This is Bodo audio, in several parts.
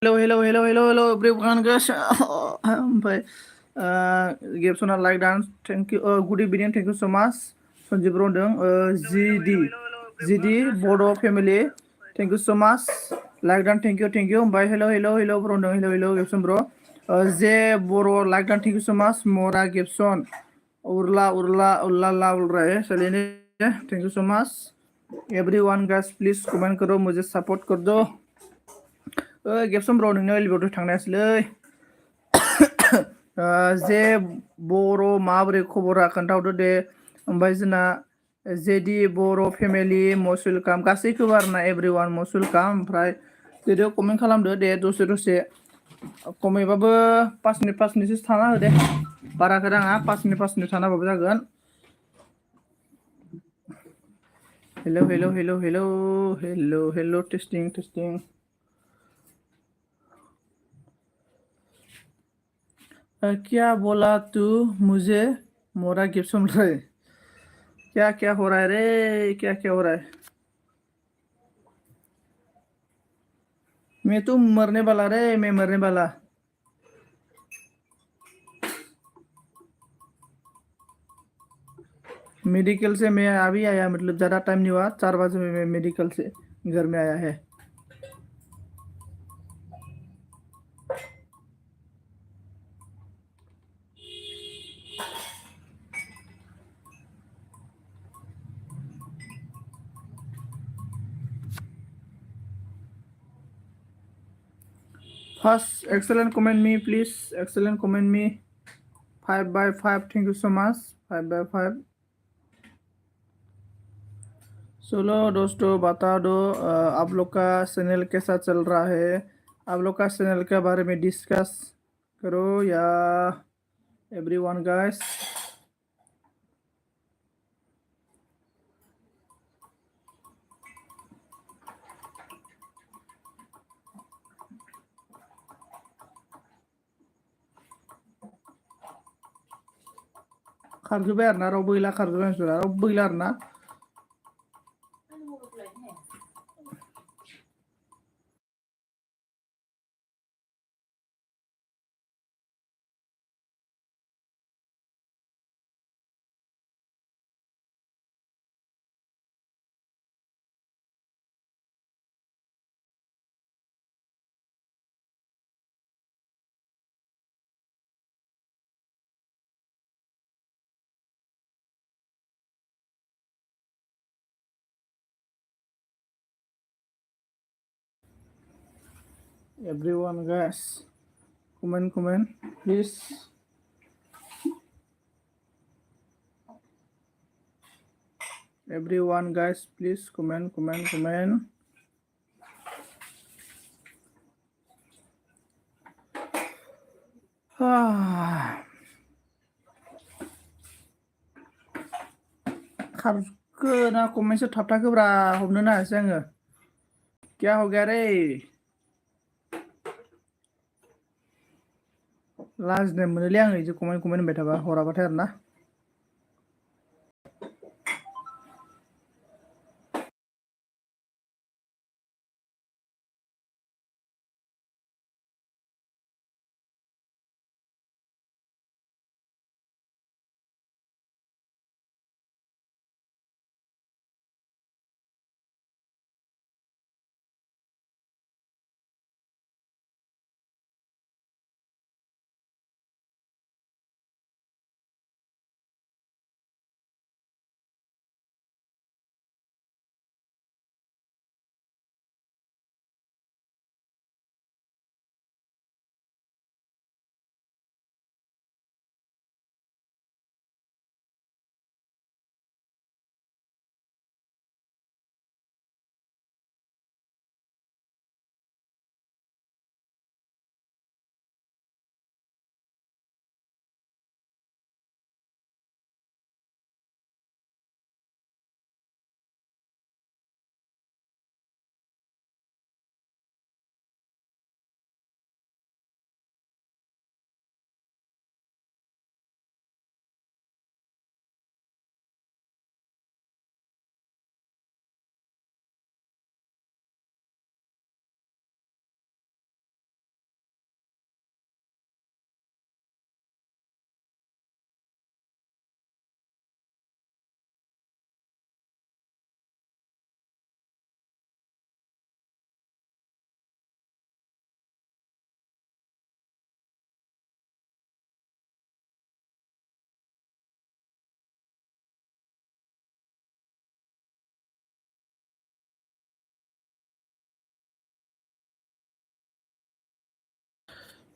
Hello everyone guys. ओमफ्राय गेबसना like dance thank you good evening thank you so much Sanjib होनदों जिदि बड' फेमिलि थेंक इउ सो माच लाइक डान थेंक इउ ओमफ्राय हेल' ब्र होनदों हेल' गेबसन ब्र जे बर' like don thank you so माच मरा गेबसन उरला उलराय चलिए thank you so much everyone guys please comment करो मुझे सपोर्ट कर दो गेबसन ब्र नोंनो एलिभेटर थांनायासैलै जे बर' माबोरै खबरा खोन्थाहरदो दे ओमफ्राय जोंना जेदि बर' फेमिलि मस्ट वेलकाम गासैखौबो आरोना एभरिवान मस्ट वेलकाम ओमफ्राय बिदिनो कमेन्ट खालामदो दे दसे खमैबाबो 5 मिनिटसो थाना हो दे बाराखौ नाङा 5 मिनिट थानाबाबो जागोन हेल' टेस्टिं क्या बोला तू मुझे मोरा गिफ्ट रहे क्या हो रहा है रे क्या हो रहा है मैं तो मरने वाला रे मैं मरने वाला मेडिकल से मैं अभी आया मतलब ज़्यादा टाइम नहीं हुआ 4 बजे में मैं मेडिकल से घर में आया है first excellent comment me please excellent comment me 5/5 thank you so much 5/5 चलो दोस्तों बता दो आप लोग का चैनल कैसा चल रहा है आप लोग का चैनल के बारे में डिस्कस करो या एवरीवन गाइस खारजोब्बाय आरोना रावबो गैला खारजोब्बाय मानसिफोरा रावबो गैला आरोना everyone guys comment please everyone guys please comment खारखो ना कमेन्टसो थाबथाखोब्रा हमनो नायासै आङो क्या हो गया रे लाजिनाय मोनोलै आङो बिदि कमेन्ट होनबाय थाबा हराबाथाय आरोना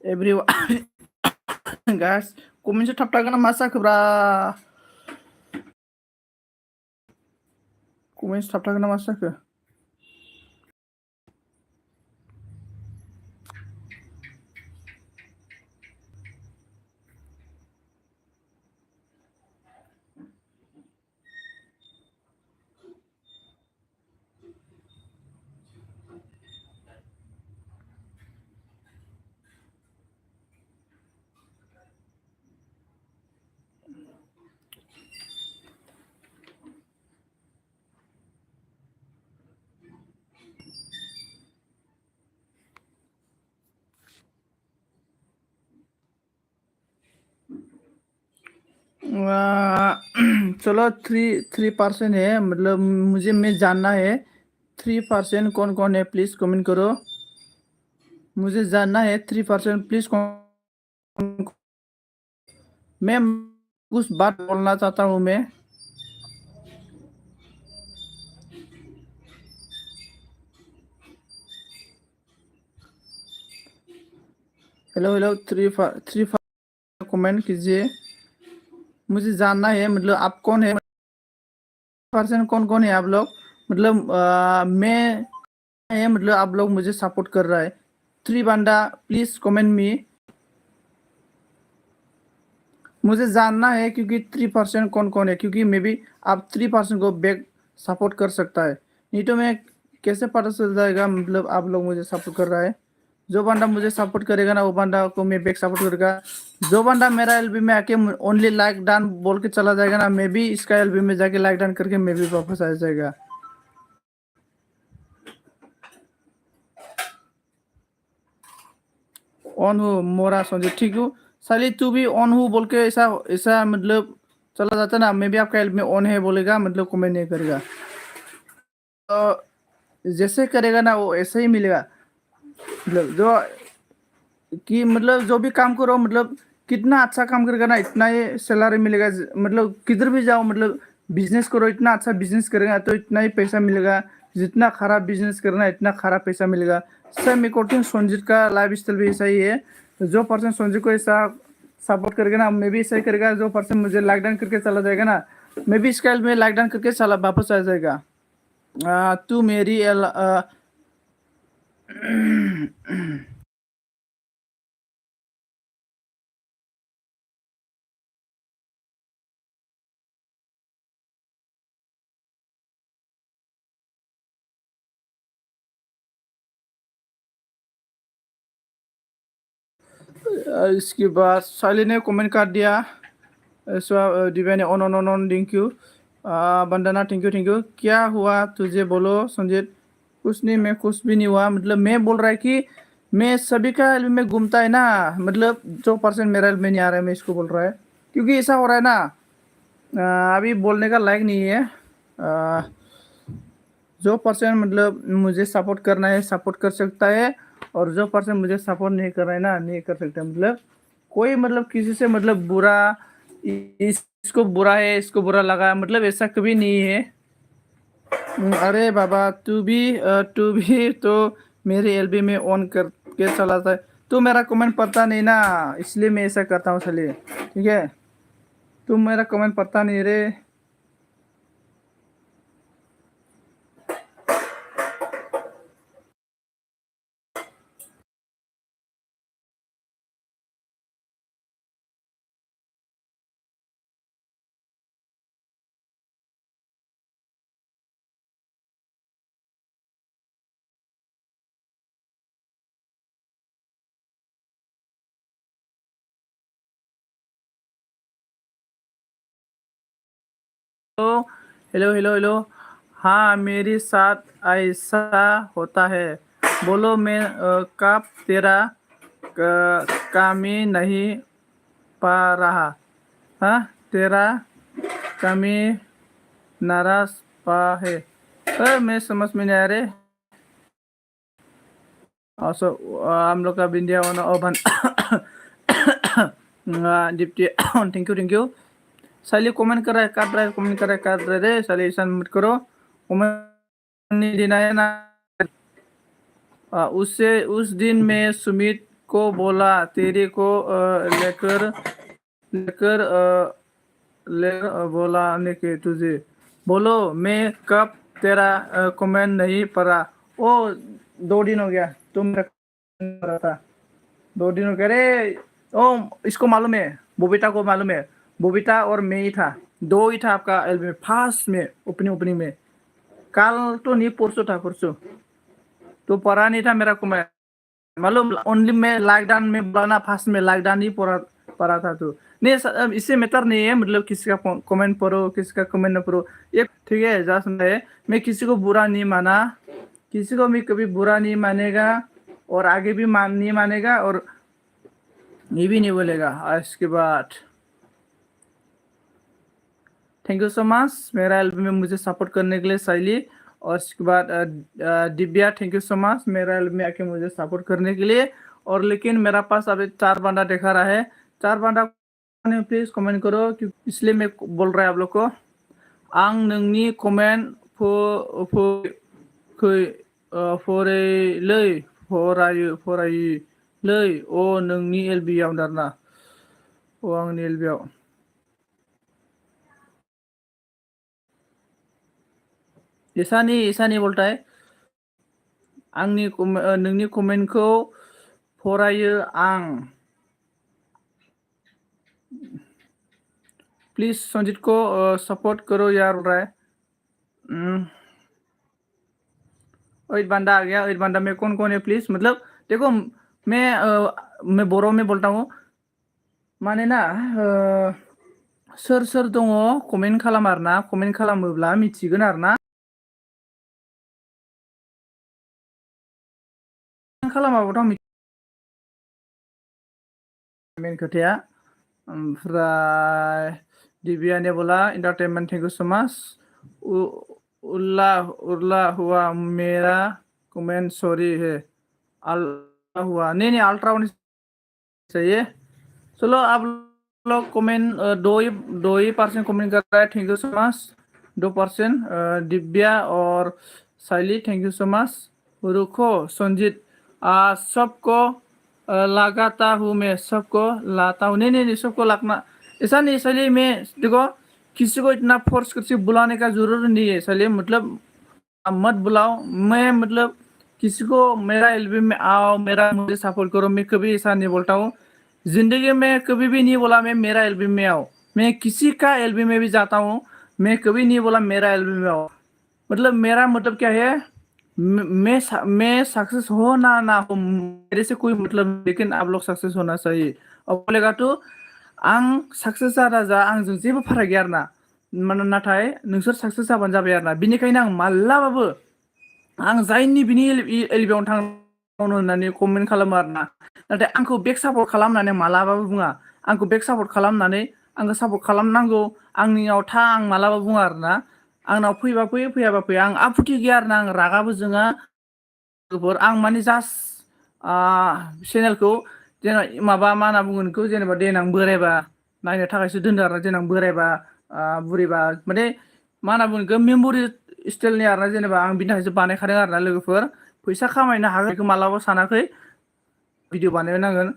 everyone guys comment थाबथागोन ना मा जाखोब्रा comment थाबथागोन ना मा जाखो चलो 3% है मतलब मुझे मैं जानना है 3% कौन कौन है प्लीज कमेंट करो मुझे जानना है 3% प्लीज कौन मैं कुछ बात बोलना चाहता हूँ मैं हेलो हेलो 3 कमेंट कीजिए मुझे जानना है मतलब आप कौन है पर्सन कौन कौन है आप लोग मतलब मैं है मतलब आप लोग मुझे सपोर्ट कर रहा है 3 बंदा प्लीज कमेंट मी मुझे जानना है क्योंकि 3% कौन कौन है क्योंकि मे बी आप 3% को बैक सपोर्ट कर सकता है नहीं तो मैं कैसे पता चल जाएगा मतलब आप लोग मुझे सपोर्ट कर रहा है जो बंदा मुझे सपोर्ट करेगा ना वो बंदा को मैं बैक सपोर्ट करेगा जो बंदा मेरा एलबी में आके ओनली लाइक डन बोल के चला जाएगा ना मैं भी इसका एलबी में जाके लाइक डन करके मैं भी वापस आ जाएगा ऑन हो मोरा संजय ठीक हो साली तू भी ऑन हो बोल के ऐसा ऐसा मतलब चला जाता ना मैं भी आपका एल्ब में ऑन है बोलेगा मतलब कमेंट नहीं करेगा तो जैसे करेगा ना वो ऐसे ही मिलेगा मतलब जो कि मतलब जो भी काम करो मतलब कितना अच्छा काम करेगा ना इतना ही सैलरी मिलेगा मतलब किधर भी जाओ मतलब बिजनेस करो इतना अच्छा बिजनेस करेगा तो इतना ही पैसा मिलेगा जितना खराब बिजनेस करना इतना खराब पैसा मिलेगा सेम अकॉर्डिंग संजीत का लाइफ स्टाइल भी ऐसा ही है जो पर्सन संजीत को ऐसा सपोर्ट करेगा ना मैं भी ऐसा ही करेगा जो पर्सन मुझे लॉकडाउन करके चला जाएगा ना मैं भी इसका में लॉकडाउन करके चला वापस आ जाएगा तू मेरी इसके बाद साली ने कमेंट कर दिया दिव्या ने on on on on thank you Vandana thank you क्या हुआ तुझे बोलो संजीत कुछ नहीं मैं कुछ भी नहीं हुआ मतलब मैं बोल रहा है कि मैं सभी का एल्बम में घूमता है ना मतलब जो पर्सन मेरा एल्बम में नहीं आ रहा है मैं इसको बोल रहा है क्योंकि ऐसा हो रहा है ना अभी बोलने का लायक नहीं है जो पर्सन मतलब मुझे सपोर्ट करना है सपोर्ट कर सकता है और जो पर्सन मुझे सपोर्ट नहीं कर रहा है ना नहीं कर सकता मतलब कोई मतलब किसी से मतलब बुरा इसको बुरा है इसको बुरा लगा मतलब ऐसा कभी नहीं है अरे बाबा तू भी तो मेरे एलबी में ऑन करके चलाता है तू मेरा कमेंट पढ़ता नहीं ना इसलिए मैं ऐसा करता हूँ चलिए ठीक है तू मेरा कमेंट पढ़ता नहीं रे हेलो हेलो हेलो हेलो हाँ मेरे साथ ऐसा होता है बोलो मैं कब तेरा काम ही नहीं पा रहा हाँ तेरा कमी नाराज पा है मैं समझ में नहीं आ रहे सो हम लोग का बिंदिया ओवन डिप्टी थैंक यू साली कमेंट कर रहा है काट रहा है कमेंट कर रहा है काट रहा है रे साली ऐसा मत करो कमेंट नहीं देना है ना उससे उस दिन मैं सुमित को बोला तेरे को लेकर लेकर लेकर बोलाने के तुझे बोलो मैं कब तेरा कमेंट नहीं पढ़ा। ओ 2 दिन हो गया तुम मेरा comment पढ़ा था। 2 दिन हो गया रे। ओ इसको मालूम है, बबीता को मालूम है, बबीता और मैं ही था, 2 ही था आपका एल्बम में फर्स्ट में ओपनिंग में। कल तो नहीं परसों था, परसों तो पढ़ा नहीं था मेरा कमेंट मालूम। ओनली मैं लॉकडाउन में बोला ना, फर्स्ट में लॉकडाउन ही पढ़ा पढ़ा था। तो नहीं इससे मैटर नहीं है, मतलब किसी का कमेंट पढ़ो किसी का कमेंट ना पढ़ो ये ठीक है। जस्ट मैं किसी को बुरा नहीं माना, किसी को भी कभी बुरा नहीं मानेगा और आगे भी नहीं मानेगा और ये भी नहीं बोलेगा। इसके बाद थैंक यू सो मच मेरा एल्बम में मुझे सपोर्ट करने के लिए शैली। और इसके बाद Divya thank you so much मेरा एल्बम में आके मुझे सपोर्ट करने के लिए। और लेकिन मेरा पास अभी 4 बंदा दिखा रहा है, 4 बंदा प्लीज कमेंट करो इसलिए मैं बोल रहा है आप लोग को। आं नोंनि कमेंट फरायलै अ नोंनि एलबियाव दारना अ आंनि एलबियाव ईसानी बोलताय आंनि नोंनि कमेन्टखौ फरायो आं। प्लीज संजीत को सपोर्ट करो यार बोल रहा है। 8 बंदा आ गया, 8 बंदा में कौन है प्लीज। मतलब देखो मैं बोरो में बोलता हूँ माने ना सोर दङ कमेन्ट खालाम आरोना, कमेन्ट खालामोब्ला मिथिगोन आरोना खालामाबाथ' मेन खोथाया। ओमफ्राय दिव्या ने बोला entertainment thank you so much. उल्ला हुआ मेरा कमेंट सॉरी है अल्लाह हुआ नहीं अल्ट्रा होनी चाहिए। चलो आप लोग कमेंट 2% कमेंट कर रहा है thank you so much 2%। Divya और शैली थैंक यू सो मच। रुको संजीत सबको लगाता हूँ मैं सबको लाता हूँ। नहीं सबको लगना ऐसा नहीं इसलिए मैं देखो किसी को इतना फोर्स करके बुलाने का जरूरत नहीं है इसलिए मतलब आप मत बुलाओ। मैं मतलब किसी को मेरा एल्बम में आओ मेरा मुझे सपोर्ट करो मैं कभी ऐसा नहीं बोलता हूँ। जिंदगी में कभी भी नहीं बोला मैं मेरा एल्बम में आओ। मैं किसी का एल्बम में भी जाता हूँ मैं कभी नहीं बोला मेरा एल्बम में आओ। मतलब मेरा मतलब क्या है मैं सक्सेस हो ना हो मेरे से कोई मतलब नहीं, लेकिन आप लोग सक्सेस होना चाहिए। और बोलेगा तो आं सक्सेस जाना जा आंजों जेबो फाराग गैया आरोना नाथाय नोंसोर सक्सेस जाबानो जाबाय आरोना। बिनिखायनो आं मालाबाबो आं जायनि बिनि एलबियावनो थांनो होननानै कमेन्ट खालामो आरोना। नाथाय आंखौ बेक सापर्ट खालामनानै मालाबाबो बुङा। आंखौ बेक सापर्ट खालामनानै आंखौ सापर्ट खालामनांगौ आंनियाव था आं मालाबाबो बुङा आरोना। आंनाव फैबा फैयो फैयाबा फैया आं आफुथि गैया आरोना। आं रागाबो जोङा आं माने जास्ट चेनेलखौ जेनेबा माबा मा होनना बुङो बेखौ जेनेबा देनां बोरायबा नायनो थाखायसो दोनदों आरोना। देनां बोरायबा बुरैबा माने मा होनना बुङो बेखौ मेम'रि स्टाइलनि आरोना। जेनेबा आं बिनि थाखायसो बानायखादों आरोना लोगोफोर फैसा खामायनो हागोन बेखौ मालाबा सानाखै भिडिअ बानायनांगोन।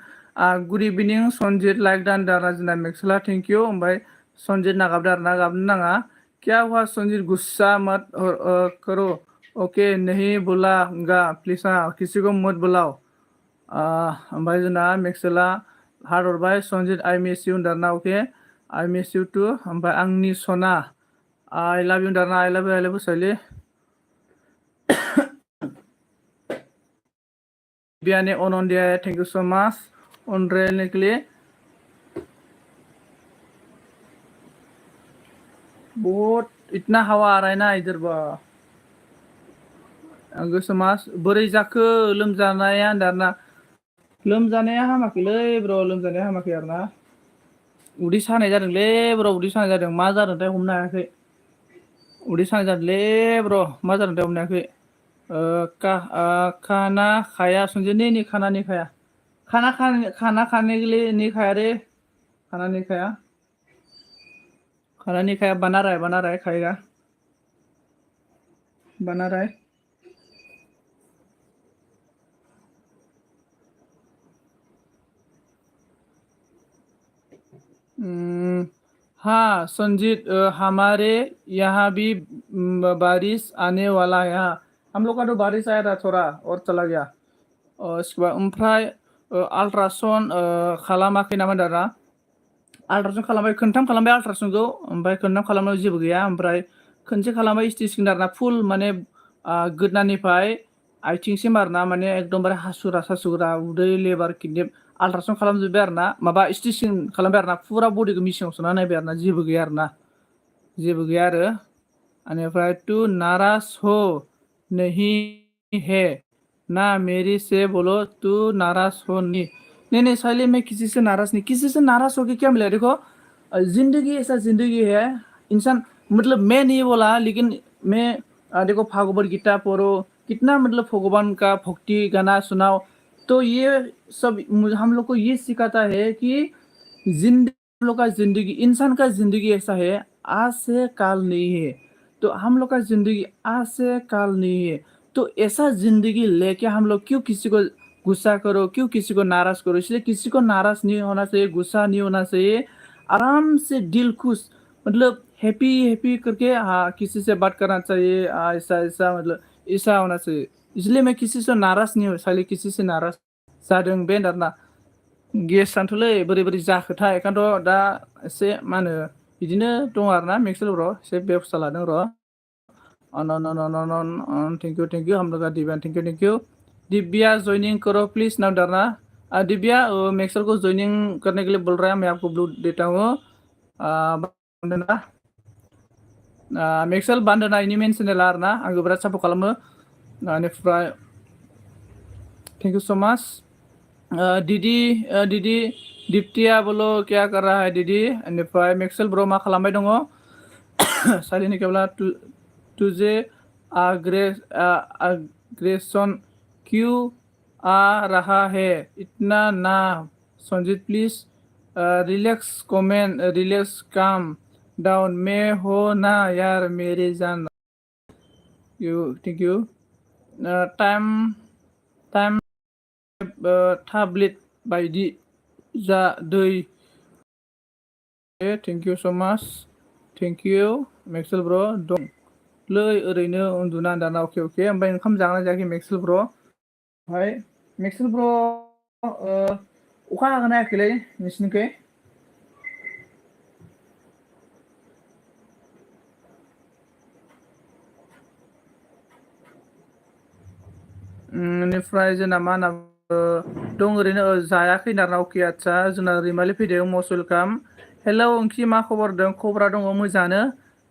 गुड इभिनिं सनजित लाइक डान राजना मेक्सला थैंक यू। ओमफ्राय सनजित नागाबदो आरोना गाबनो नाङा। क्या हुआ संजीत गुस्सा मत करो ओके नहीं बुलाऊंगा प्लीज किसी को मत बुलाओ। ओमफ्राय जोंना मेक्सला हार्ड हरबाय संजीत आई मिस यू होनदों okay I miss you too. ओमफ्राय आंनि सना आई लाभ यू होनदों आई लाभ यू शैली। बियाने अनन्दिया थैंक यू सो मच अनरेलने के लिए। बहुत इतना हवा आ रहा है ना इधर बा गोसो मास बोरै जाखो लोमजानाया होनदारना। लोमजानाया हामाखैलै ब्र लोमजानाया हामाखै आरोना। उदै सानाय जादोंलै ब्र उदै सानाय जादों मा जादोंथाय हमनो हायाखै। उदै सानाय जादोंलै ब्र मा जादोंथाय हमनो हायाखै। खाना खाया संजीत नहीं खाना नहीं खाया खाना खाने के लिए नहीं खाया रे खाना नहीं खाया बना रहा है खाएगा बना रहा है। हाँ संजीत, हमारे यहाँ भी बारिश आने वाला है। हाँ, हम लोग का तो बारिश आया था थोड़ा और चला गया। उसके बाद ओमफ्राय आल्ट्रासाउन्ड खालामाखै नामा दादा? आल्ट्रासाउन्ड खालामबाय, खोनथाम खालामबाय आल्ट्रासाउन्डखौ, ओमफ्राय खोनथाम खालामनायाव जेबो गैया। ओमफ्राय खोनसे खालामबाय स्टिचिं आरोना फुल माने गोदनानिफ्राय आथिंसिम आरोना, माने एकदमबारे हासुग्रा सासुग्रा उदै लेबार किडनि आल्ट्रासाउन्ड खालामजोब्बाय आरोना, माबा स्टिचिं खालामबाय आरोना, फुरा बडिखौ मेसिनाव सोना नायबाय आरोना, जेबो गैया आरोना, जेबो गैया आरो। बेनिफ्राय तू नाराज हो नहीं है ना मेरी से बोलो, तू नाराज हो नहीं। नहीं नहीं साइले, मैं किसी से नाराज नहीं, किसी से नाराज होके क्या मिला? देखो जिंदगी ऐसा जिंदगी है, इंसान मतलब मैं नहीं बोला, लेकिन मैं देखो भागवत गीता पढ़ो, कितना मतलब भगवान का भक्ति गाना सुनाओ, तो ये सब हम लोग को ये सिखाता है कि जिंदगी, हम लोग का जिंदगी, इंसान का जिंदगी ऐसा है, आज से काल नहीं है। तो हम लोग का जिंदगी आज से काल नहीं है, तो ऐसा जिंदगी लेके हम लोग क्यों किसी को गुस्सा करो, क्यों किसी को नाराज करो? इसलिए किसी को नाराज नहीं होना चाहिए, गुस्सा नहीं होना चाहिए, आराम से दिल खुश, मतलब हैप्पी हैप्पी करके हाँ किसी से बात करना चाहिए। ऐसा ऐसा मतलब ऐसा होना चाहिए। इसलिए मैं किसी से नाराज नहीं हूँ, साले किसी से नाराज जादों बे आरोना। गेस जानथ'लै बोरै बोरै जाखोथाय, बेखायनोथ' दा एसे मा होनो बिदिनो दं आरोना मेक्सेल ब्र' एसे बेबस्था लादों र'। अन अन अन अन अन अन थैंक यू हम लोग का Divya, thank you. Divya joining करो प्लीज नाउ डरना। दिव्या मेक्सेल को ज्वाइनिंग करने के लिए बोल रहा है, मैं आपको ब्लू देता हूँ। बान्दोना मेक्सेल बान्दोना इनि मेन चेनेल आरोना, आंखौ बिराद सापर्ट खालामो। बेनिफ्राय थैंक यू सो मच। दीदी दीदी दीप्तिया बोलो क्या कर रहा है दीदी? बेनिफ्राय मेक्सेल ब्र' मा खालामबाय दङ? सालिनि केवला तुझे आग्रेशन क्यों आ रहा है इतना ना? Sanjeet please relax comment, relax calm down में हो ना यार मेरे जान। Thank you. Time time tablet बायदि जा दै। Thank you so much, thank you मेक्सेल ब्र'। दं लै ओरैनो उन्दुना दाना। अके अके। ओमफ्राय ओंखाम जागोना जायाखै मेक्सेल ब्र'? ओमफ्राय मेक्सेल ब्र' अखा हागोन ना हायाखैलै नोंसिनिखै? बेनिफ्राय जोंना मा होनना दं ओरैनो जायाखै नारना। अके आदसा, जोंना रैमालि फैदों, मस्ट वेलकाम। हेलौ ओंखि, मा खबर दं? खबरा दङ मोजाङानो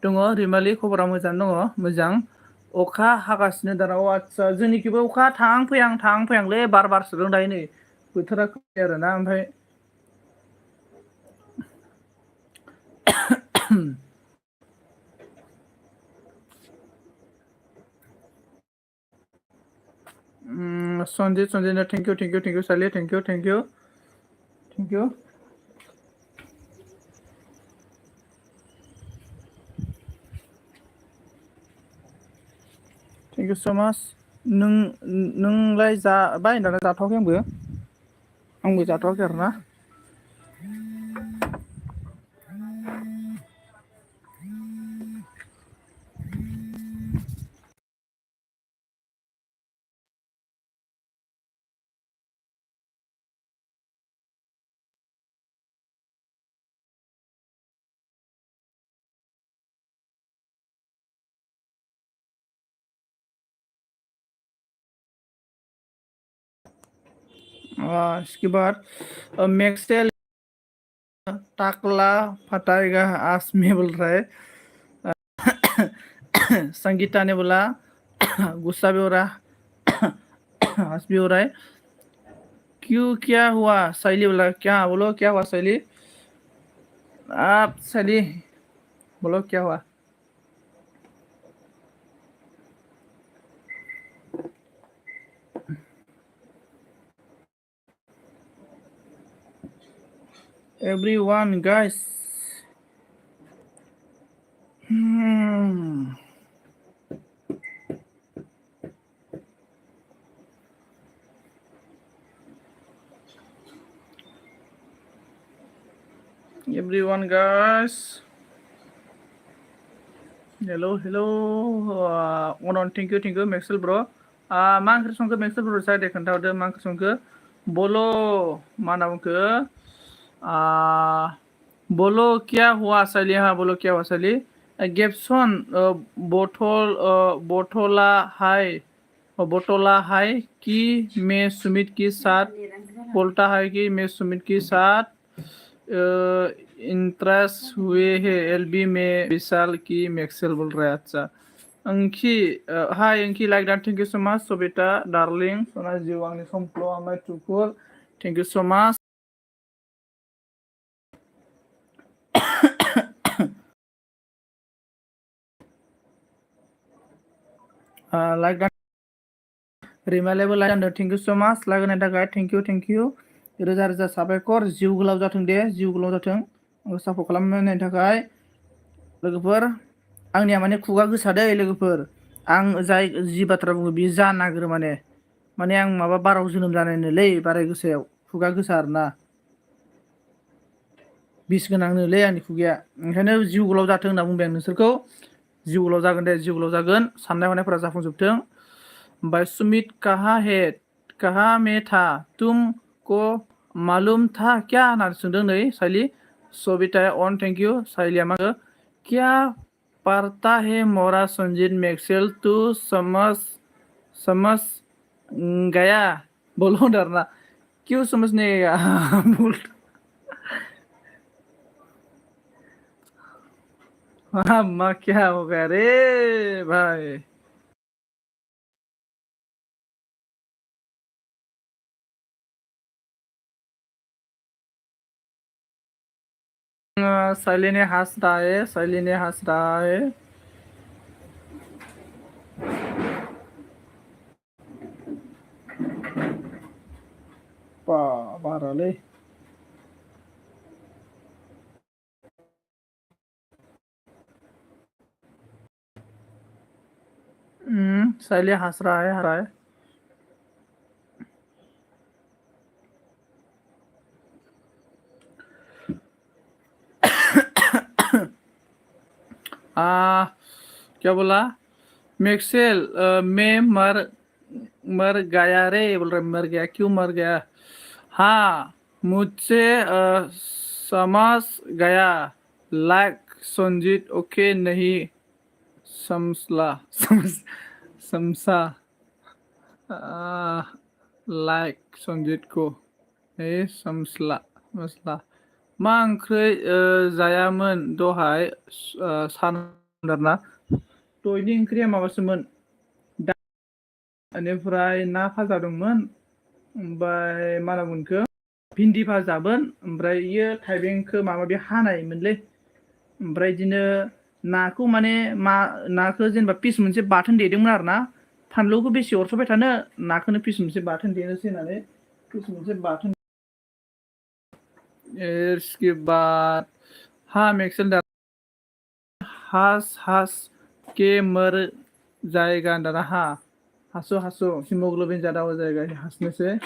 दङ रैमालि, खबरा मोजाङानो दङ, मोजां। अखा हागासिनो दाना। आदसा जोंनिखैबो अखा थाहां फैहांलै, बार बारसोदों दायो नै बोथोरा खोनायो आरोना। ओमफ्राय सन्जित थेंक यू सालि, thank you. Thank you so माच। नोंलाय जाबाय? दाना जाथ'वाखै, आंबो जाथ'वाखै आरोना। इसके बाद मैक्सेल टाकला फटाएगा आज में बोल रहा है। संगीता ने बोला गुस्सा भी हो रहा, हंस भी हो रहा है। क्यों, क्या हुआ? शैली बोला क्या? बोलो क्या हुआ शैली? आप शैली बोलो क्या हुआ? Everyone guys, everyone, guys. Hello, hello. On, thank you, Maxwell bro. मा ओंख्रि संखो Maxwell bro साइड खोन्थाहरदो मा ओंख्रि संखो बोलो मा होनना बुंखो बोलो क्या हुआ साली हाँ बोलो क्या हुआ साली गेप्सन बोतला है कि मैं सुमित के साथ बोलता है कि मैं सुमित के साथ इंटरेस्ट हुए हैं एलबी में विशाल की मैक्सेल बोल रहा है अच्छा Anki hi Anki like that thank you so much Sabita darling सना जिउ आंनि समफ्ल आमाय टुकुर thank you so much like that रिमालेबल like thank you so much like होनायनि थाखाय थैंक यू रोजा रोजा साबायखर जिउ गोलाव जाथों दे जिउ गोलाव जाथों आंखौ सापर्ट खालामनायनि थाखाय लोगोफोर आंनिया माने खुगा गोसा दै लोगोफोर आं जाय जि बाथ्रा बुङो बियो जानो नागिरो माने आं माबा बाराव जोनोम जानायनोलै बाराय गोसायाव खुगा गोसा आरोना बिस गोनांनोलै आंनि खुगाया ओंखायनो जिउ गोलाव जाथों होनना बुंबाय आं नोंसोरखौ जिउ गोलाव जागोन दे जिउ गोलाव जागोन साननाय हनायफोरा जाफुंजोबथों ओमफ्राय सुमित कहाँ में था तुमको मालूम था क्या होननानै सोंदों नै साइली सबिताया अन थैंक यू साइलिया मा क्या पढ़ता है मोरा संजीत मैक्सवेल तू समझ गया बोलो डरना क्यों समझ नहीं गया बोल हाँ क्या हो गया रे भाई साइली ने हंस रहा है बारालै साइली हंस रहा है क्या बोला मैक्सवेल मैं मर गया रे बोल रहा मर गया क्यों मर गया हाँ मुझसे समझ गया लाइक संजीत ओके नहीं समझला समझा लाइक संजीत को नहीं समझला मा ओंख्रै जायामोन दहाय सानदारना दहायनि ओंख्रिया माबासोमोन बेनिफ्राय ना भाजा दंमोन ओमफ्राय मा होनना बुंखो भिन्दि भाजामोन ओमफ्राय इयो थाइबेंखौ माबा बे हानायमोनलै ओमफ्राय बिदिनो नाखौ माने नाखौ जेनेबा पिस मोनसे बाथोन देदोंमोन आरो ना फानलुखौ बेसे अरस'बाय थानो नाखौनो पिस मोनसे बाथोन देनोसै होननानै पिस मोनसे बाथोन इसके बाद हाँ मैक्सवेल हास के मर जाएगा दाना हाँ हासो हिमोग्लोबिन ज़्यादा हो जाएगा हंसने से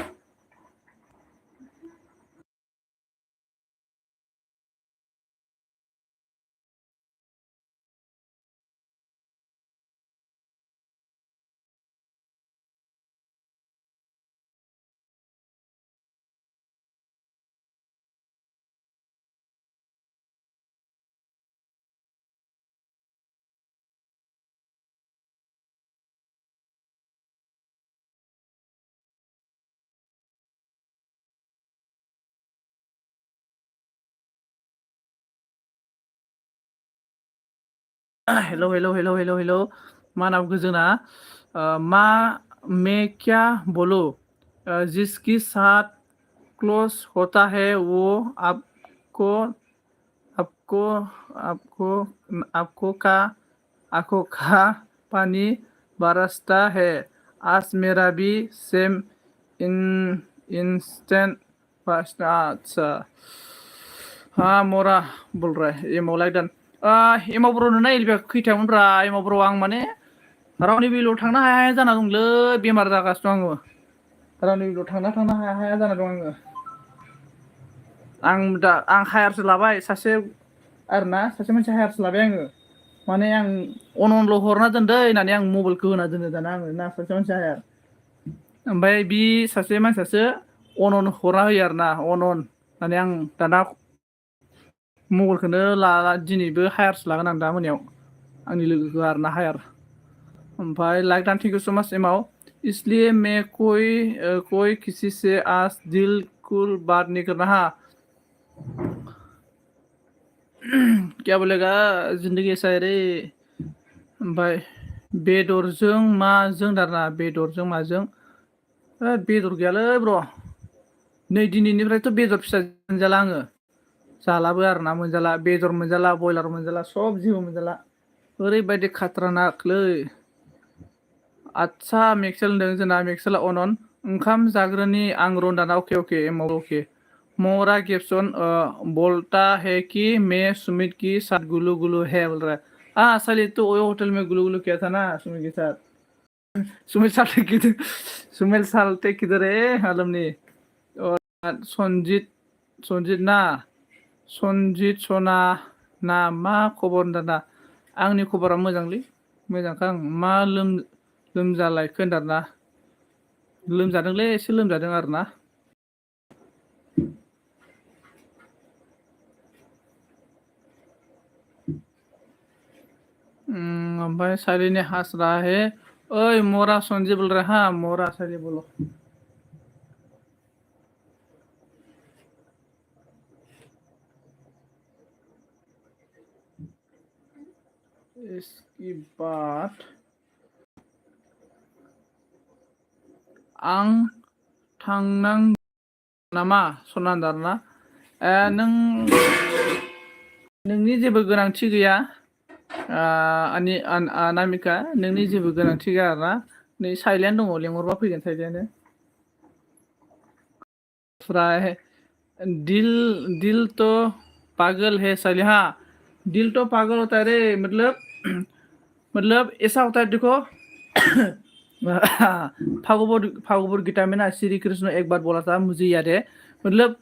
हेलो मा नाम गोजोना मैं क्या बोलूं जिसके साथ क्लोज होता है वो आपको आपको आपको आपको का आंखों का पानी बरसता है आज मेरा भी सेम इंस्टेंट अच्छा हाँ मोरा बोल रहा है एमाव लाइक डान एमाव ब्र' नो नायलिबा खैथामोनब्रा एमाव ब्र' आं माने रावनिबिलाव थांनो हाया हाया जाना दंलै बेमार जागासिनो दं आङो रावनिबिलाव थांनो हाया हाया जाना दं आङो आं हायारसो लाबाय सासे आरोना सासे मानसि हायारसो लाबाय आङो माने आं अनल' हरना दोनदो होननानै आं मबाइलखौ होना दोनो दाना आङो ना सासे मानसि हायार ओमफ्राय बि सासे मानसियासो अनन हरना होयो आरोना अनन होननानै आं दाना मबाइलखौनो लाला दिनैबो हायारसो लागोन आं दा मोनायाव आंनि लोगोखौ आरोना हायार ओमफ्राय like don thank you so माच एमाव इसलिए मैं कोई किसी से आज दिल कुल बात नहीं करना हाँ क्या बोलेगा जिंदगी ऐसा है रे ओमफ्राय बेदरजों माजों दाना बेदरजों माजों बेदर गैयालै ब्र नै दिनैनिफ्रायथ' बेदर फिसा मोनजाला आङो जालाबो आरोना मोनजाला बेदर मोनजाला बयलार मोनजाला सब जेबो मोनजाला ओरैबायदि खाथ्रानाकलै आदसा मेक्सेल होनदों जोंना मेक्सेला अनन ओंखाम जाग्रोनि आं रन्दाना अके एमाव अके मोरा गेप्सन बोलता है कि मैं सुमित की साथ गुलू गुलू है बोल रहा है हाँ साली तो वो होटल में गुलू गुलू किया था ना सुमित के साथ सुमित साल्टे किधर है आलमनी सनजित ना सनजित सना ना मा खबर दाना आंनि खबरा मोजांलै मोजांखा आं मा लोमजालायखो होनदाना लोमजादोंलै एसे लोमजादों आरोना ओमफ्राय साइलिने हंस रहा है ओए मोरा संजय बोल रहा है हाँ मोरा साइली बोलो इसकी बात आं थांनां नामा सनान्दारना नोंनि जेबो गोनांथि गैया अनामिका नोंनि जेबो गोनांथि गैया आरोना नै साइलेन्ट दङ लेंहरबा फैगोन साइलेन्टनो ओमफ्राय दिल तो पागल है साइली हाँ दिल तो पागल होता है रे मतलब ऐसा होता है देखो भागवत गीता में ना श्री कृष्ण एक बार बोला था मुझे याद है मतलब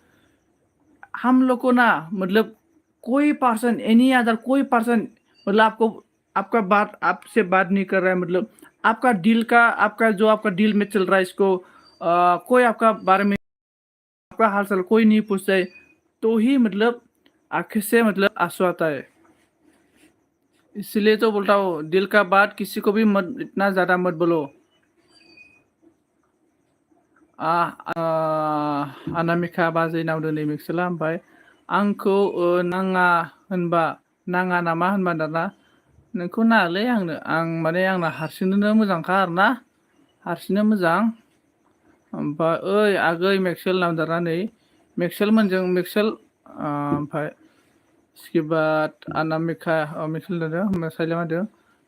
हम लोग को ना मतलब कोई पर्सन एनी अदर कोई पर्सन मतलब आपका बात आपसे बात नहीं कर रहा है मतलब आपका दिल का आपका दिल में चल रहा है इसको कोई आपका बारे में आपका हाल चाल कोई नहीं पूछता है तो ही मतलब आंखें से मतलब आंसू आता है इसलिए तो बोलता हूँ दिल का बात किसी को भी मत इतना ज्यादा मत बोलो अनामिका बाजै नावदो नै मेक्सेला ओमफ्राय आंखौ नाङा होनबा नाङा नामा होनबा दाना नोंखौ नाङालै आं माने आंना हारसिंनो मोजांखा आरोना हारसिंनो मोजां ओमफ्राय ओइ आगै मेक्सेल नावदारा नै मेक्सेल ओमफ्राय इसके बाद अनामिका मेक्सेल होनदों साइलेम होनदों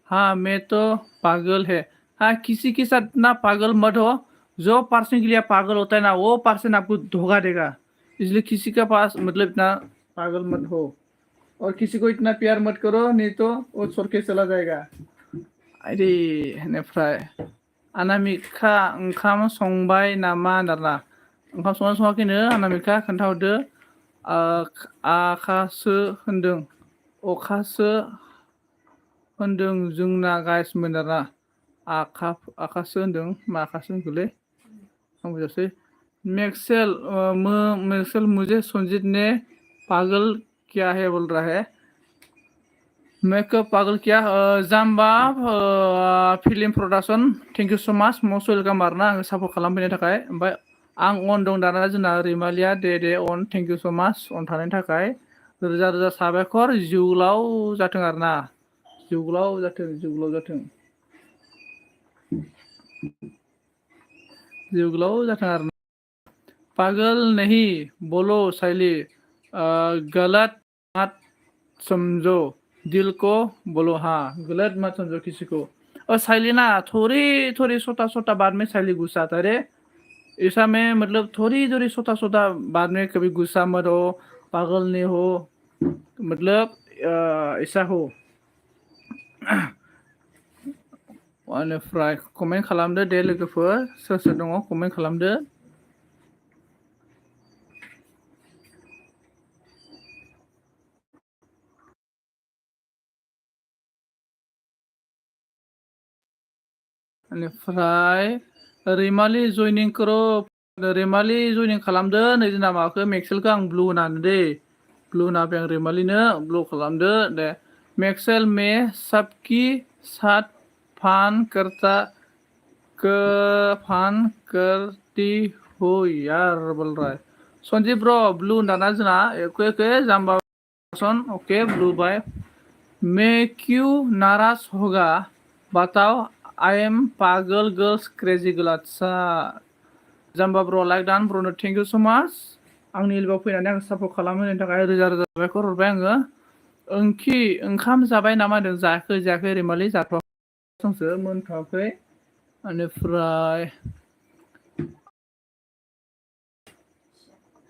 हाँ मैं तो पागल है हाँ किसी के साथ ना पागल मत हो जो पर्सन के लिए पागल होता है ना वो पर्सन आपको धोखा देगा इसलिए किसी के पास मतलब इतना पागल मत हो और किसी को इतना प्यार मत करो नहीं तो वो छोड़ के चला जाएगा अरे बेनिफ्राय अनामिका ओंखाम संबाय नामा होनदारना ओंखाम सङाखैनो अनामिका खोन्थाहरदो अखासो होनदों जोंना गाइस मोनदारा आखासो होनदों मा आखासो होनखोलै आं बुझासै मेक्सेल मुझे संजीत ने पागल क्या है बोल रहा है मेकअप पागल क्या जाम्बा फिल्म प्रडाक्सन थेंक इउ स माच मस्ट वेलकाम आरोना आङो सापर्ट खालामफैनो थाखाय ओमफ्राय आं अन दं दाना जोंना रैमालिया दे अन थेंक इउ स माच अन थानायनि थाखाय रोजा रोजा साबायखर जिउ गोलाव जाथों आरोना जिउ गोलाव जाथों जिउ गोलाव जाथों आरोना पागल नहीं बोलो साइली गलत मत समझो दिल को बोलो हाँ गलत मत समझो किसी को और साइली ना थोड़ी थोड़ी छोटा बात में साइली गुस्सा आता है रे ऐसा में मतलब थोड़ी थोड़ी छोटा बात में कभी गुस्सा मत हो पागल नहीं हो मतलब ऐसा हो बेनिफ्राय कमेन्ट खालामदो दे लोगोफोर सोर दङ कमेन्ट खालामदो बेनिफ्राय रैमालि जयनिं करो रैमालि जयनिं खालामदो नै जोंना माबाखौ मेक्सेलखौ आं ब्लु होनानो दे ब्लु होना होबाय आं रैमालिनो ब्लु खालामदो दे मेक्सेल मे सबकी साथ फान करता फान करती हो यार बोल रहा है संजीव ब्रो ब्लू होनदाना जोंना एके एके जाम्बा ओके ब्लू बाय मैं क्यों नाराज होगा बताओ आई एम पागल गर्ल्स क्रेजी गर्ल आदसा जाम्बा ब्र like don Brno thank you so माच आंनि लिबाव फैनानै आं सापर्ट खालामहोनायनि थाखाय रोजा रोजा साबायखर हरबाय आङो ओंखि ओंखाम जाबाय नामा होनदों जायाखै जायाखै रैमालि जाथ'वाखैसो मोनथ'वाखै बेनिफ्राय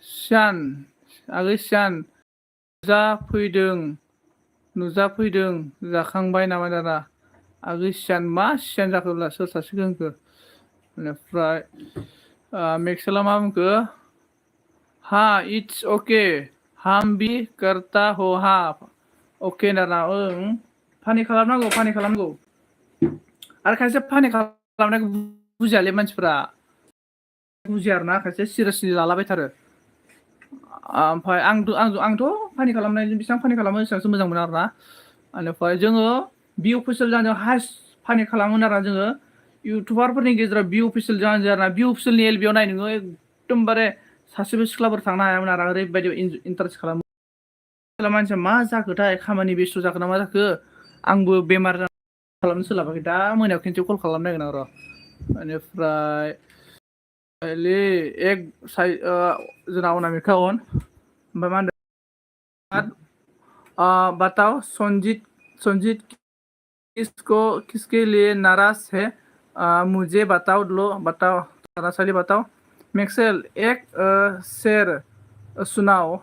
सियान आगै सियान नुजाफैदों जाखांबाय नामा दाना आगै सियान मा सियान जाखोब्ला सोर सासेखौ होनखो बेनिफ्राय मेक्सेला मा बुंखो हाँ इट्स ओके हम भी करता हो हाँ ओके दाना ओं फानि खालामनांगौ आरो खायसे फानि खालामनायखौ बुजियालै मानसिफ्रा बुजिया आरोना खायसे सिरियासलि लालाबायथारो ओमफ्राय आंथ' फानि खालामनाय बेसेबां फानि खालामो एसेबांसो मोजां मोनो आरोना बेनिफ्राय जोङो बि अफिसियेल जानो हाइस्ट फानि खालामोन आरो जोङो इउटुबारफोरनि गेजेराव बि अफिसियेल जानो आरोना बि अफिसियेलनि एलबियाव नाय नोङो एकदमबारे सासेबो सिख्लाफोर थांनो हायामोन आरो ओरैबायदि इन्टारेस्ट खालामो मानसिया मा जाखोथाय खामानि बेस्थ' जाखो ना मा जाखो आंबो बेमार खालामनो सोलाबाखै दा मोनायाव खनसे कल खालामनायगोन आं र' बेनिफ्राय एक जोंना अनामिका ओमफ्राय मा होनदों बताओ संजीत किसके लिए नाराज है मुझे बताओ साली बताओ मैक्सेल एक शेर सुनाओ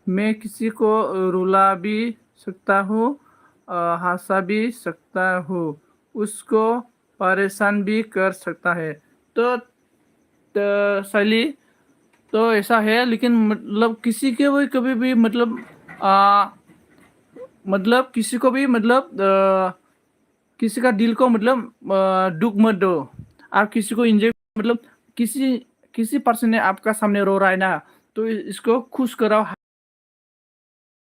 मैं किसी को रुला भी सकता हूँ हंसा भी सकता हूँ उसको परेशान भी कर सकता है तो शैली तो ऐसा है लेकिन मतलब किसी के भी कभी भी मतलब किसी को भी किसी का दिल को दुख मत दो आप किसी को इंजॉय मतलब किसी पर्सन ने आपका सामने रो रहा है ना तो इसको खुश कराओ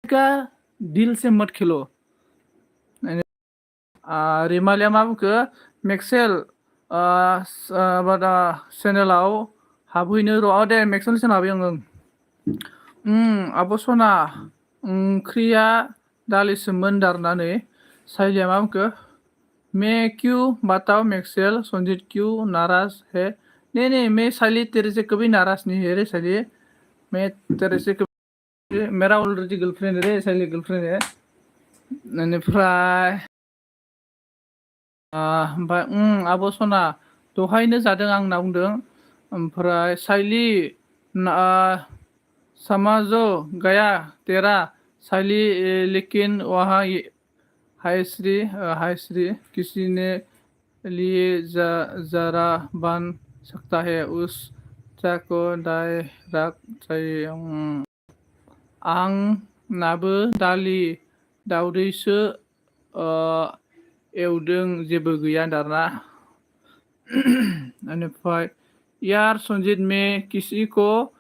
का दिल से मत खेलो रिमालिया मा बुंखो मेक्सेल चेनेलाव हाबहैनो र' दे मेक्सेलनि चेनेलाव हाबहै आं आब' सना ओंख्रिया दालिसोमोन दारनानै साइलिया मा बुंखो मैं क्यों बताओ मैक्सेल संजीत क्यों नाराज है नहीं मैं साइली तेरे से कभी नाराज नहीं है रे साइली मैं तेरे से कभी मेरा ऑलरेडी गर्लफ्रेंड है रे साइली गर्लफ्रेंड है बेनिफ्राय ओमफ्राय आब' सना दहायनो जादों आं होनना बुंदों ओमफ्राय साइली समाजो गया तेरा साइली लेकिन वहाँ हाय श्री किसी ने लिए जरा बन सकता है उस चाको डायराक चाहिए आं नाबो दालि दावदैसो एवदों जेबो गैया दाना बेनिफ्राय यार संजीत में किसी को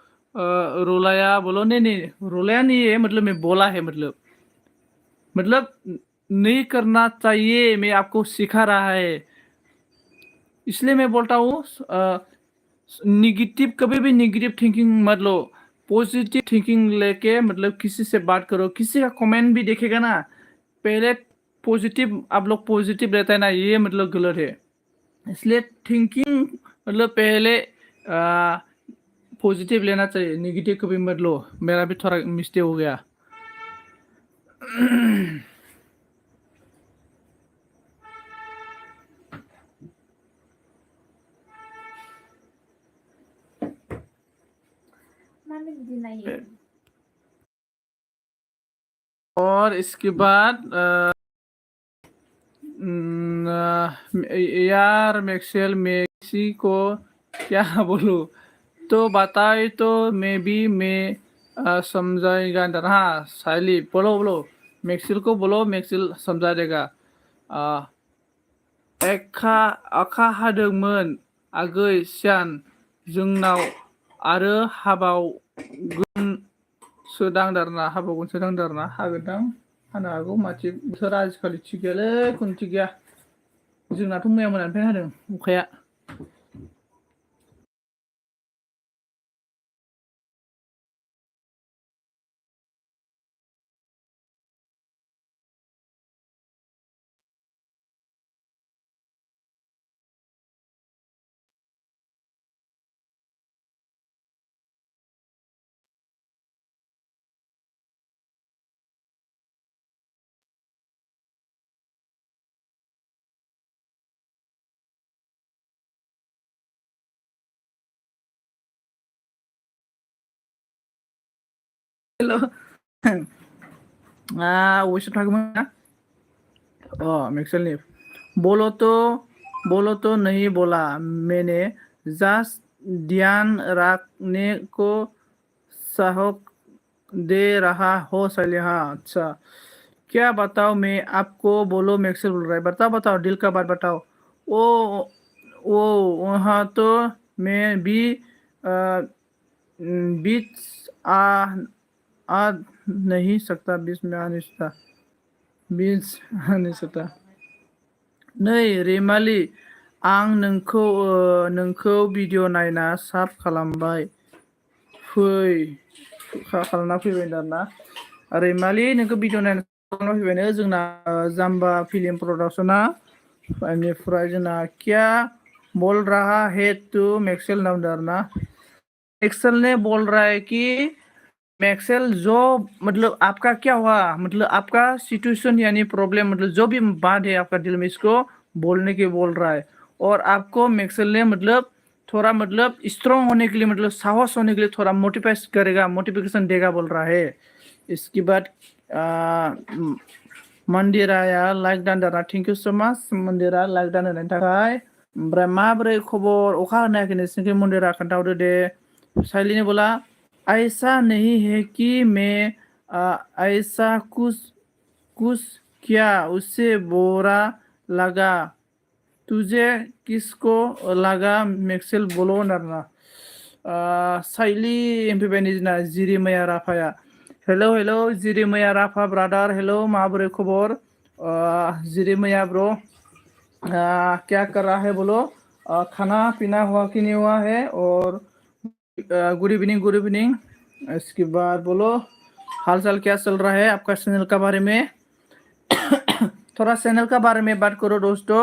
रुलाया बोलो नहीं रुलाया नहीं है मतलब मैं बोला है मतलब नहीं करना चाहिए मैं आपको सिखा रहा है इसलिए मैं बोलता हूँ निगेटिव कभी भी निगेटिव थिंकिंग मत लो पॉजिटिव थिंकिंग लेके मतलब किसी से बात करो किसी का कमेंट भी देखेगा ना पहले पॉजिटिव आप लोग पॉजिटिव रहता है ना ये मतलब गलत है इसलिए थिंकिंग मतलब पहले पॉजिटिव लेना चाहिए निगेटिव कभी मत लो मेरा भी थोड़ा मिस्टेक हो गया और इसके बाद यार मैक्सेल मेक्सी को क्या बोलूं तो बताए तो मैं समझाएगा हाँ साइली बोलो मैक्सिल को बोलो मैक्सिल समझा देगा अखा हादोंमोन आगै सियान जोंनाव आरो हाबावगोनसोदां हागोनदां हानो हागौ माथि बोथोरा आजिखालि थिग गैयालै खुनु थिग गैया जोंनाथ' मैया मोनानिफ्रायनो हादों अखाया हेल' अबेसो थागौमोन ना मैक्सवेल बोलो तो नहीं बोला मैंने जस्ट ध्यान रखने को साहब दे रहा हो साले हाँ अच्छा क्या बताओ मैं आपको बोलो मैक्सवेल बोल रहा है बताओ बताओ दिल का बात बताओ ओ ओ वहाँ तो मैं भी बीच आ नहीं सकता बीच में आ नहीं सकता बीच आ नहीं सकता नै रैमालि आं नोंखौ भिडिअ नायना साब खालामबाय खालामना फैबाय आरोना रैमालि नोंखौ भिडिअ नायना खालामना फैबायनो जोंना जाम्बा फिल्म प्रडाक्सना बेनिफ्राय जोंना क्या बोल रहा है तू मैक्सवेल नाम आरोना मैक्सवेल ने बोल रहा है कि मैक्सवेल जो मतलब आपका क्या हुआ मतलब आपका सिचुएशन यानी प्रॉब्लम मतलब जो भी बात है आपका दिल में इसको बोलने के बोल रहा है और आपको मैक्सवेल ने मतलब थोड़ा मतलब स्ट्रांग होने के लिए मतलब साहस होने के लिए थोड़ा मोटिवेट करेगा मोटिवेशन देगा बोल रहा है इसके बाद मन्दिराया लाइक दान दाना thank you so much Mandira like दान होनायनि थाखाय ओमफ्राय माबोरै खबर अखा हानायाखै नोंसिनिखै मन्दिरा खोन्थाहरदो दे साइलिने बोला ऐसा नहीं है कि मैं ऐसा कुछ कुछ किया उससे बुरा लगा तुझे किसको लगा मैक्सवेल बोलो आरोना साइलि फैबाय जोंना जिरिमैया राफाया हेलौ हेलौ जिरिमैया राफा ब्रादार हेलौ माबोरै खबर जिरिमैया ब्रो क्या कर रहा है बोलो खाना पीना हुआ कि नहीं हुआ है और गुड इवनिंग इसके बाद बोलो हाल चाल क्या चल रहा है आपका चैनल का बारे में थोड़ा चैनल का बारे में बात करो दोस्तों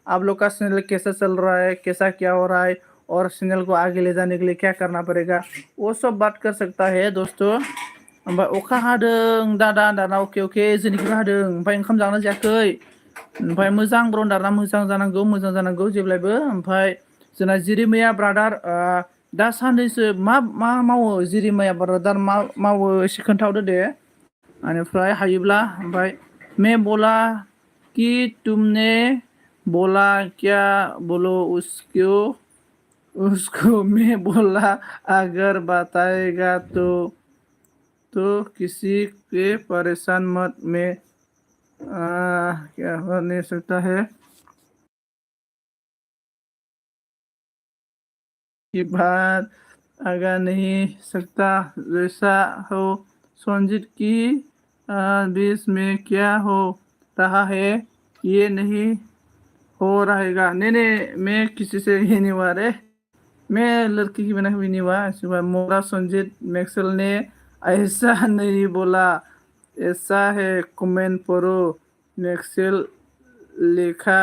आप लोग का चैनल कैसा चल रहा है कैसा क्या हो रहा है और चैनल को आगे ले जाने के लिए क्या करना पड़ेगा वो सब बात कर सकता है दोस्तों ओमफ्राय अखा हादों दादा अके जोंनिखैबो हादों ओमफ्राय ओंखाम जानो जायाखै ओमफ्राय मोजां ब्रदारना मोजां जानांगौ जेब्लायबो ओमफ्राय जोंना जिरिमैया ब्रादार दा साननैसो मा मावो जिरिमैया ब्रादार मा मावो एसे खोन्थाहरदो दे बेनिफ्राय हायोब्ला ओमफ्राय मैं बोला कि तुमने बोला क्या बोलो उसको मैं बोला अगर बताएगा तो किसी के परेशान मत मैं क्या हो नहीं सकता है की बात आगा नहीं सकता जैसा हो संजीत की बीच में क्या हो रहा है ये नहीं हो रहेगा नहीं मैं किसी से ये नहीं हुआ रे मैं लड़की की बना हुई नहीं हुआ सुबह मोरा संजीत मैक्सवेल ने ऐसा नहीं बोला ऐसा है कमेंट पढ़ो मैक्सवेल लिखा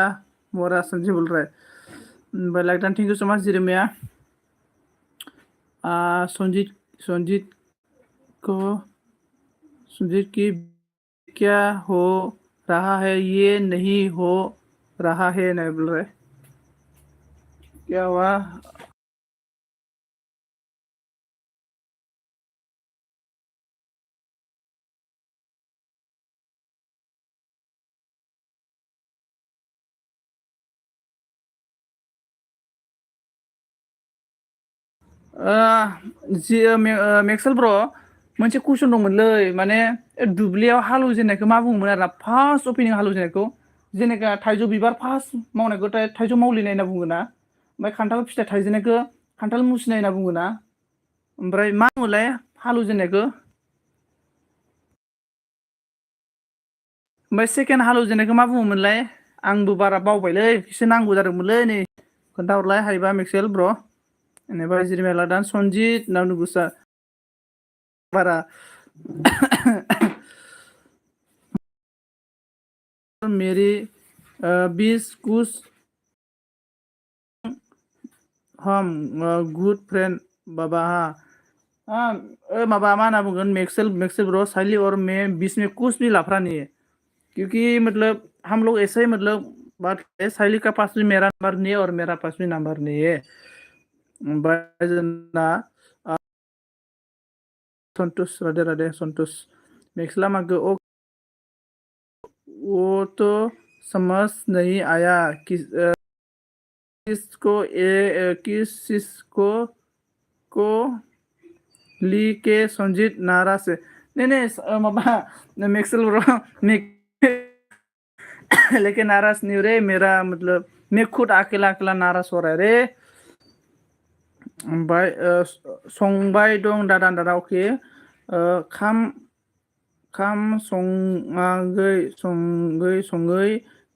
मोरा संजीत बोल रहा है like thank you so much जिरमिया संजीत को संजीत की क्या हो रहा है ये नहीं हो रहा है नहीं बोल रहे क्या हुआ मैक्सवेल ब्र मोनसे कुइसन दंमोनलै माने दुब्लियाव हालेवजेननायखौ मा बुङोमोन आरोना फार्स्ट अपेनिं हालेवजेननायखौ जेनेका थाइजौ बिबार फार्स्ट मावनायखौ थाइजौ मावलिनाय होनना बुङो ना ओमफ्राय खान्थाल फिथाइ थाइजेननायखौ खान्थाल मुसिनाय होनना बुङो ना ओमफ्राय मा होनोलाय हालौजेननायखौ ओमफ्राय सेकेन्ड हालौजेननायखौ मा बुङोमोनलाय आंबो बारा बावबायलै एसे नांगौ जादोंमोनलै नै खोन्थाहरलाय हायोबा मेक्सेल ब्र' बेनिफ्राय जिरिमेला दान सनजित नानुगुसा बारा मेरी 20 कुछ हम गुड फ्रेंड बाबा माबा मा होनना बुंगोन मेक्सेल ब्रो साइली और मैं बीच में कुछ भी लाफड़ा नहीं है क्योंकि मतलब हम लोग ऐसे ही मतलब बात है साइली का पास भी मेरा नंबर नहीं है और मेरा पास भी नंबर नहीं है जना संतोष राधे राधे संतोष मेक्सला मांगो वो तो समझ नहीं आया किस चीज को ली के संजीत नाराज है नहीं माबा मेक्सेल ब्रो लेकिन नाराज नहीं हो रे मेरा मतलब मैं खुद अकेला अकेला नाराज हो रहा है रे ओमफ्राय संबाय दं दादा अके खाम सङै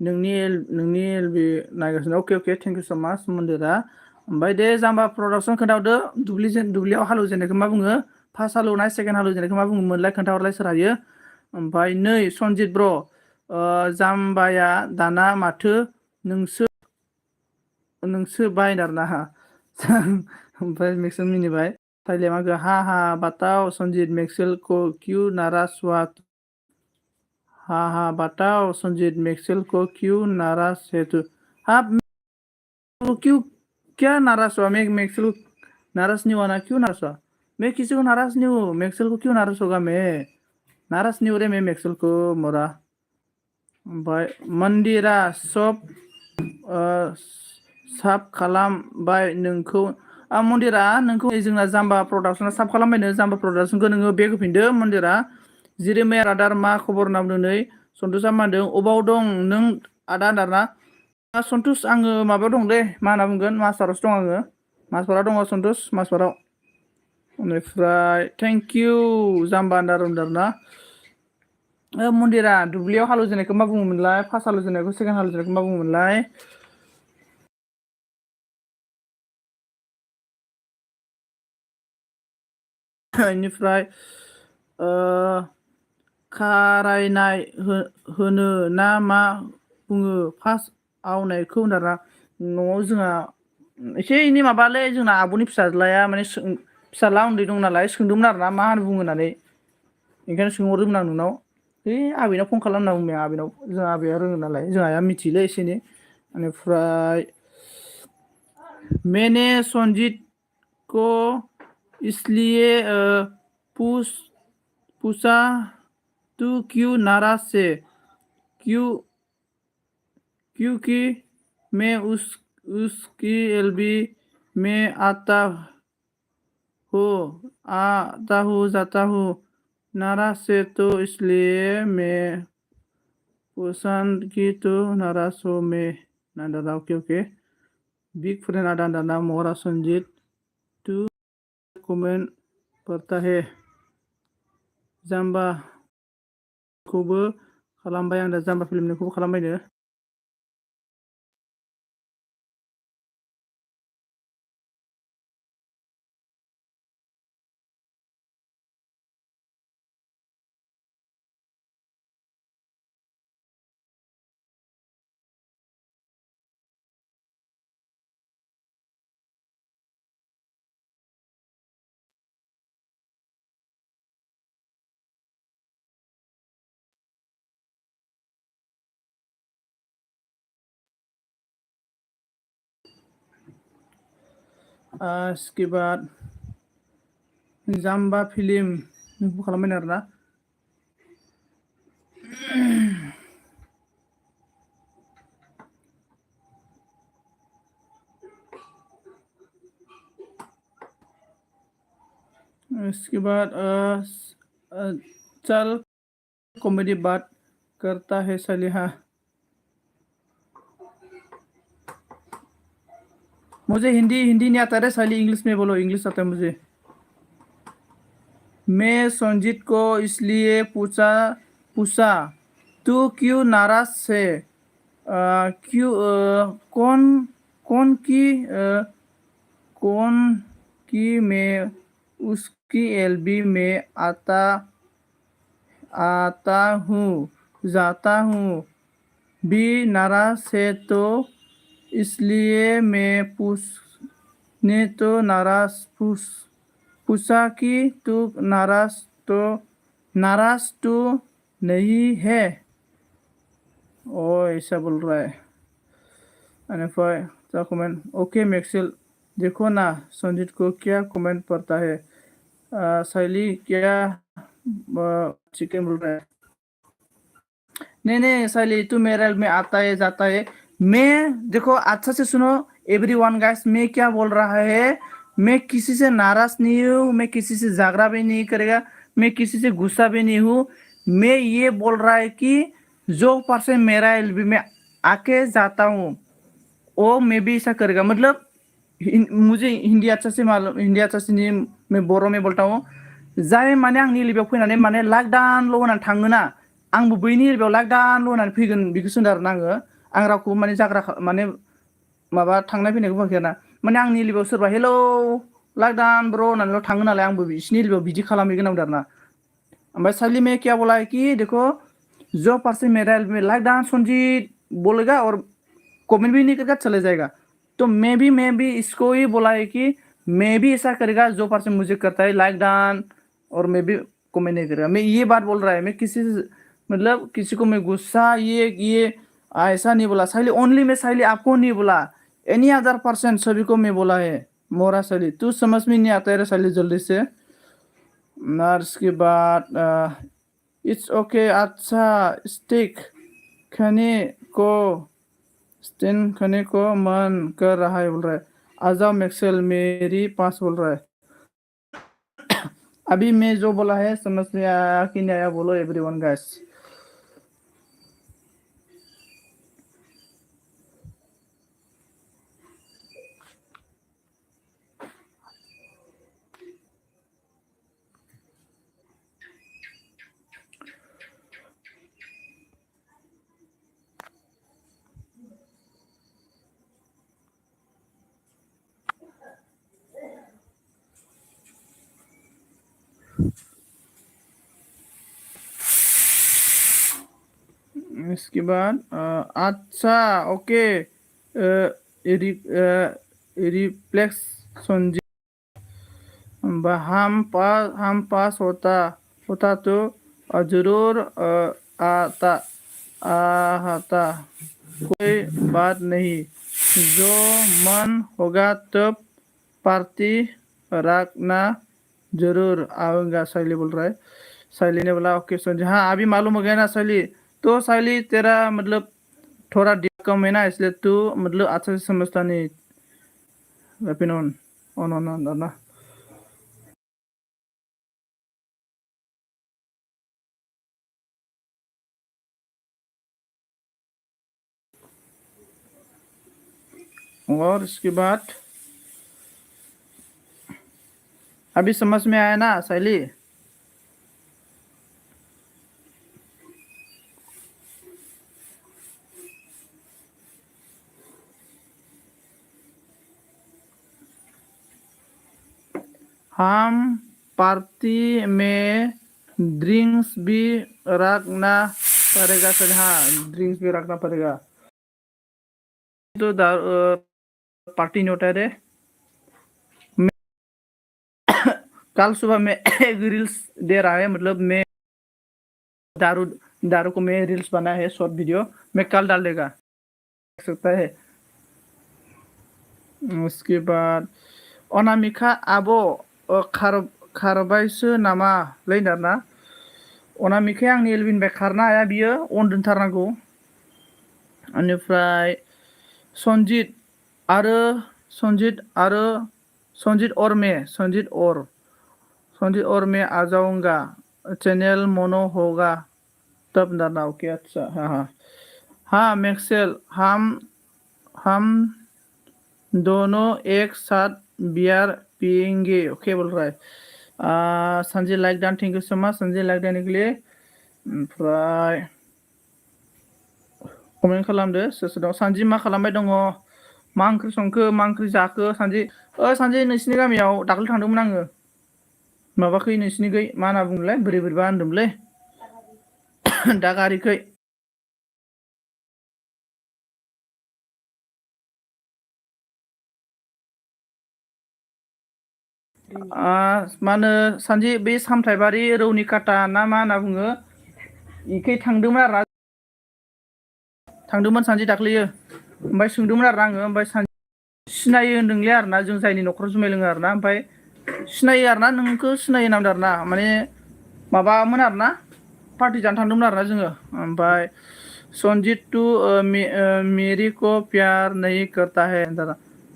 नोंनि एलबि नायगासिनो अके थेंक इउ स' माच मन्दिरा ओमफ्राय दे जाम्बा प्रडाक्सन खोन्थाहरदो दुब्लियाव हालौजेननायखौ मा बुङो फार्स्ट हालौनाय सेकेन्ड हालौजेननायखौ मा बुङोमोनलाय खोन्थाहरलाय सोर हायो ओमफ्राय नै सनजित ब्र जाम्बाया दाना माथो नोंसो बायनार ना ओमफ्राय मेक्सेल मिनिबाय थाइले मागो हा बताओ संजीत मेक्सेल को क्यों नाराज हुआ हा बताओ संजीत मेक्सेल को क्यों नाराज है तू हाँ क्यों क्या नाराज हुआ मैं मेक्सेल नाराज नहीं हुआ ना क्यों नाराज हुआ मैं किसी को नाराज नहीं हूँ मेक्सेल को क्यों नाराज होगा मैं नाराज नहीं हो रहे मैं मेक्सेल को मोरा ओमफ्राय मन्दिरा सब साब खालामबाय नोंखौ मन्दिरा नोंखौ जोंना जाम्बा प्रडाक्सना साब खालामबायनो जाम्बा प्रडाक्सनखौ नोङो बेग होफिनदो मन्दिरा जिरि मैया रादार मा खबर होनना बुंदों नै सन्तोषआ मा होनदों अबाव दं नों आदा होनदारना सन्तोष आङो माबायाव दं दे मा होनना बुंगोन माजबारावसो दं आङो माजबाराव दङ सन्तोष माजबाराव बेनिफ्राय थेंक इउ जाम्बा होनदारना मन्दिरा दुब्लियाव हालौजेननायखौ मा बुङोमोनलाय फार्स्ट हालौजेननायखौ सेकेन्ड हालौजेननायखौ मा बुङोमोनलाय बेनिफ्राय खारायनाय होनो ना मा बुङो फार्स्ट आवनायखौ होनदारा न'आव जोंहा एसे एनै माबालै जोंना आब'नि फिसाज्लाया माने फिसाज्ला उन्दै दं नालाय सोंदोंमोन आरोना मा होनो बुङो होननानै ओंखायनो सोंहरदोंमोन आं नोंनाव आबैनाव फन खालामना बुंबाय आबैनाव जोंहा आबैया रोङो नालाय जोंहा आइया मिथियोलै एसे एनै बेनिफ्राय मैंने संजीत को इसलिए पूछा तू क्यों नाराज से क्योंकि मैं उसकी एलबी में आता हूँ जाता हूँ नाराज से तो इसलिए मैं पसंद की तो नाराज हो मैं नादादा ओके बिग फ्रेंड आदा मोहरा संजीत तू कमेंट पड़ता है जाम्बा खौबो खालामबाय आं दा जाम्बा फिल्मनिखौबो खालामबायनो इसके बाद जाम्बा फिल्मनिखौबो खालामबायनो आरोना इसके बाद चल कॉमेडी बात करता है सलिहा मुझे हिंदी हिंदी नहीं आता रे साली, इंग्लिश में बोलो, इंग्लिश आता है मुझे। मैं संजीत को इसलिए पूछा पूछा तू क्यों नाराज है? क्यों कौन कौन की कौन की मैं उसकी एलबी में आता आता हूँ जाता हूँ भी नाराज है तो इसलिए मैं पूछने तो पूछा कि तू नाराज तो नहीं है। ओ ऐसा बोल रहा है। अनिफाई क्या कमेंट? ओके मैक्सेल, देखो ना संजीत को क्या कमेंट पड़ता है। शैली क्या चिकन बोल रहा है? नहीं नहीं शैली, तू मेरे में आता है जाता है। मैं देखो अच्छा से सुनो एवरीवन गाइस, मैं क्या बोल रहा है, मैं किसी से नाराज नहीं हूँ, मैं किसी से झगड़ा भी नहीं करेगा, मैं किसी से गुस्सा भी नहीं हूँ। मैं ये बोल रहा है कि जो पर्सन मेरा एलबी में आके जाता हूँ वो मैं भी ऐसा करेगा, मतलब मुझे हिंदी अच्छा से मालूम, हिंदी अच्छा से नहीं, मैं बर' में बोलता हूँ। जाय माने आंनि लिबियाव फैनानै माने लाकडाउनल' होनानै थाङोना, आंबो बैनि लिबियाव लाकडाउनल' होनानै फैगोन बेखौसो होनदों आरोना आङो। आं रावखौबो माने जाग्रा माने माबा थांनाय फैनायखौ बुङाखै आरोना। माने आंनि लिबियाव सोरबा हेलौ लाकडाउन ब्र' होननानैल' थाङो नालाय, आंबो बिसिनि लिबियाव बिदि खालामहैगोन होनदों आरोना। ओमफ्राय साइडली में क्या बोला है कि देखो जो पर्सन मेरा एलबी में लाकडाउन संजीत बोलेगा और कमेंट भी नहीं करके चले जाएगा, तो मैं भी इसको ही बोला है कि मैं भी ऐसा करेगा जो पर्सन मुझे करता है लाइक डान, और मैं भी कमेंट नहीं करेगा। मैं ये बात बोल रहा है, मैं किसी से मतलब किसी को मैं गुस्सा ये ऐसा नहीं बोला साइली, ओनली मैं साइली आपको नहीं बोला, एनी अदर पर्सन सभी को मैं बोला है। मोरा साइली तू समझ में नहीं आता है साइली जल्दी से। नर्स के बाद इट्स ओके अच्छा स्टिक खाने को स्टैंड खाने को मन कर रहा है बोल रहा है। आजाम एक्सेल मेरी पास बोल रहा है। अभी मैं जो बोला है समझ में आया कि नहीं आया बोलो एवरीवन गाइस। इसके बाद अच्छा ओके रिफ्लेक्स संजीव हम पास होता होता तो जरूर आता आता कोई बात नहीं, जो मन होगा तब पार्टी रखना जरूर आऊंगा शैली बोल रहा है। शैली ने बोला ओके संजय, हाँ अभी मालूम हो गया ना शैली। तो शैली तेरा मतलब थोड़ा दिमाग कम है ना, इसलिए तू मतलब अच्छा से समझता नहीं। वेपिन ऑन ऑन ऑन ऑन ना। और इसके बाद अभी समझ में आया ना शैली? हम पार्टी में ड्रिंक्स भी रखना पड़ेगा सर, हाँ ड्रिंक्स भी रखना पड़ेगा। तो पार्टी नहीं होता है रे। कल सुबह में एक रील्स दे रहा है, मतलब मैं दारू दारू को मैं रील्स बना है शॉर्ट वीडियो, मैं कल डाल देगा सकता है। उसके बाद अनामिका आब' खारबायसो नामा लैनारना? अनामिकाया आंनि एलबिनिफ्राय खारनो हाया, बियो अन दोनथारनांगौ। बेनिफ्राय सन्जित आरो संजीत और मैं आ जाऊंगा, चैनल मोनो होगा तब डालना। ओके अच्छा हाँ हाँ हाँ मैक्सेल हम दोनों एक साथ बियर पियेंगे ओके बोल रहा है संजय लाइक डान thank you so much Sanjay like डान के लिए ओमफ्राय कमेन्ट खालामदो सोर सोर दं सानजि मा खालामबाय दङ मा ओंख्रि संखो मा ओंख्रि जाखो सानजि सानजि नोंसिनि गामियाव दाखालि थांदोंमोन आङो माबाखै नोंसिनिखै मा होनना बुङोलाय बोरै बोरैबा होनदोंमोनलै दागारिखै मा होनो सानजि बे सामथाइबारि रौनि काटा ना मा होनना बुङो इखै थांदोंमोन आरो थांदोंमोन सानजि दाख्लैयो ओमफ्राय सोंदोंमोन आरो आङो ओमफ्राय सिनायो होनदोंलै आरोना जों जायनि न'खराव जुमाय लोङो आरोना ओमफ्राय सिनायो आरोना नोंखौ सिनायो नामदों आरोना माने माबामोन आरोना पार्टि जानो थांदोंमोन आरोना जोङो ओमफ्राय संजीत तू मेरी को प्यार नहीं करता है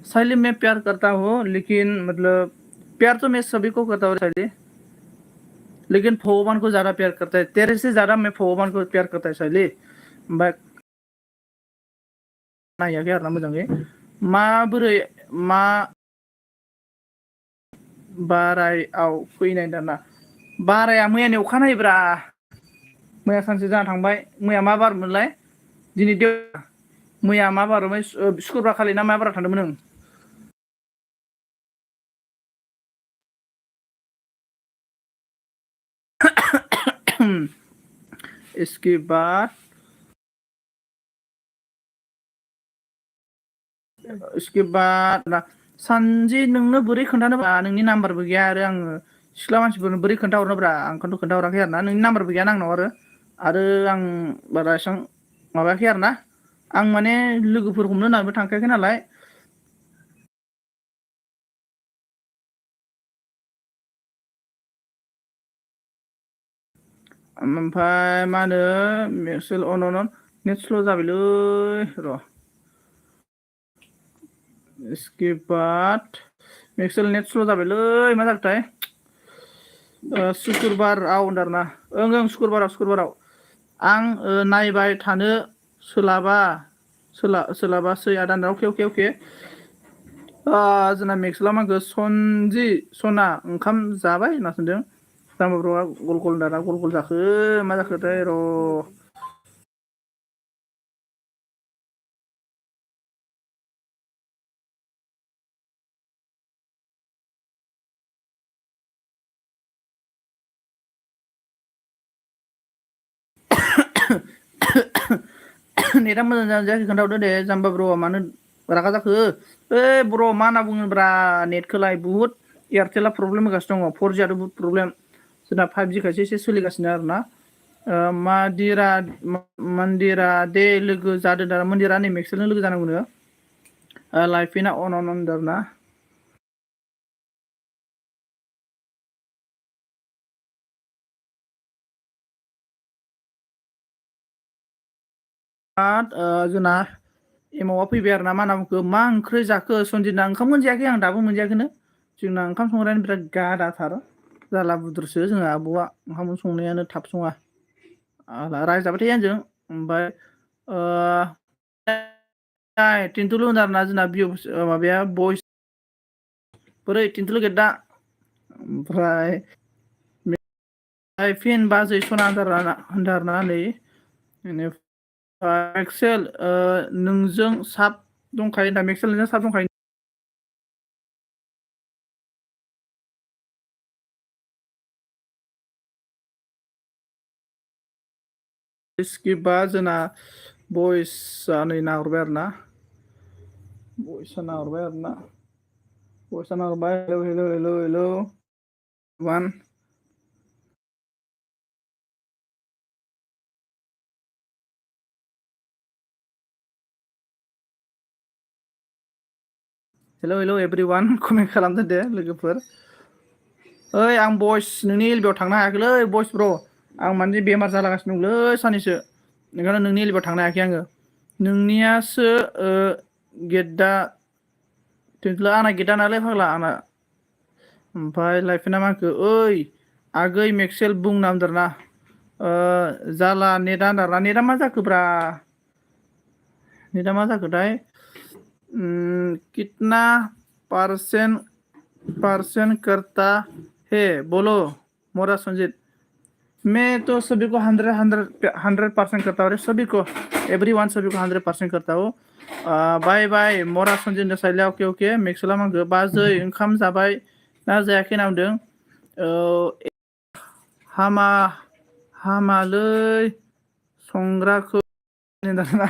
साइली मैं प्यार करता हूँ लेकिन मतलब प्यार तो मैं सभी को करता हूँ साइली लेकिन भगवान को ज्यादा प्यार करता है तेरे से ज्यादा मैं भगवान को प्यार करता है साइली ओमफ्राय नायाखै आरोना मोजाङै माबोरै मा बारायाव फैनाय दाना बाराया मैयानि अखानायैब्रा मैया सानसे जाना थांबाय मैया मा बारमोनलाय दिनै मैया मा बारमोन सुक्रुबार खालि ना मा बाराव थांदोंमोन नों इसके बाद ना सानजि नोंनो बोरै खोन्थानोब्रा नोंनि नाम्बारबो गैया आरो आङो सिख्ला मानसिफोरनो बोरै खोन्थाहरनोब्रा आंखौथ' खोन्थाहराखै आरोना नोंनि नाम्बारबो गैया आंनाव आरो आं बारा एसेबां माबायाखै आरोना आं माने लोगोफोर हमनो होननानैबो थांखायाखै नालाय ओमफ्राय मा होनो मेक्सेल अन नेट स्ल' जाबायलै र' इसके बाद मेक्सेल नेट स्ल' जाबायलै मा जाखोथाय सुक्रुबाराव होनदों आरोना ओं सुक्रुबाराव आं नायबाय थानो सोलाबासै आदा अके जोंना मेक्सेला मा होनखो सना ओंखाम जाबाय होनना सोंदों जाम्बाब्र'आ गल दाना गल जाखो मा जाखोथाय र' नेटा मोजां जादों जायाखै खोन्थाहरदो दे जाम्बा ब्र'आ मानो रागा जाखो ब्र' मा होनना बुङोब्रा नेटखौलाय बुहुद एयारटेला प्रब्लेम होगासिनो दङ 4G बुहुद प्रब्लेम जोंना 5G खायसे एसे सोलिगासिनो आरोना मन्दिरा दे लोगो जादों दा मन्दिरा नै मेक्सेलजों लोगो जानांगौनो लाइफिना अन होनदों आरोना जोंना एमावआ फैबाय आरोना मा होनना बुंखो मा ओंख्रि जाखो सन्जिना ओंखाम मोनजायाखै आं दाबो मोनजायाखैनो जोंना ओंखाम संग्रायानो बिराद गादाथार जाला बुद्रुसो जोंहा आब'आ ओंखाम संनायानो थाब सङा रायजाबाय थायो आंजों ओमफ्राय टिन्टुलु होनो आरोना जोंना माबाया बयस बोरै टिन्टुलु गेद्दा ओमफ्राय फिन बाजै सना होनदों आरोना नै मेक्सेल नोंजों साब दंखायो दा मेक्सेल नोंजों साब दंखायो स्किपा जोंना बयसआ नै नाहरबाय आरोना बयसआ नाहरबाय hello one hello everyone comment खालामदो दे लोगोफोर ओइ आं बयस नोंनि एलबियाव थांनो हायाखैलै बयस ब्र' आं माने बेमार जालागासिनो दंलै साननैसो ओंखायनो नोंनि एलबियाव थांनो हायाखै आङो नोंनियासो गेद्दा टिन्टुला आंना गेद्दा नालाय फाग्ला आंना ओमफ्राय लाइफिना मा होनखो ओइ आगै मेक्सेल बुं नामदोंना जाला नेटा होनदोंना नेटा मा जाखोब्रा नेटा मा जाखोथाय कितना परसेंट करता है बोलो मोरा संजीत। मैं तो सभी को 100% करता हूँ सभी को, एवरीवन सभी को 100% करता हूँ। बाय बाय मोरा संजीत साइला ओके ओके मेक्सला मांगो बाजै ओंखाम जाबाय ना जायाखै नामदों हामालै संग्राखौ दाना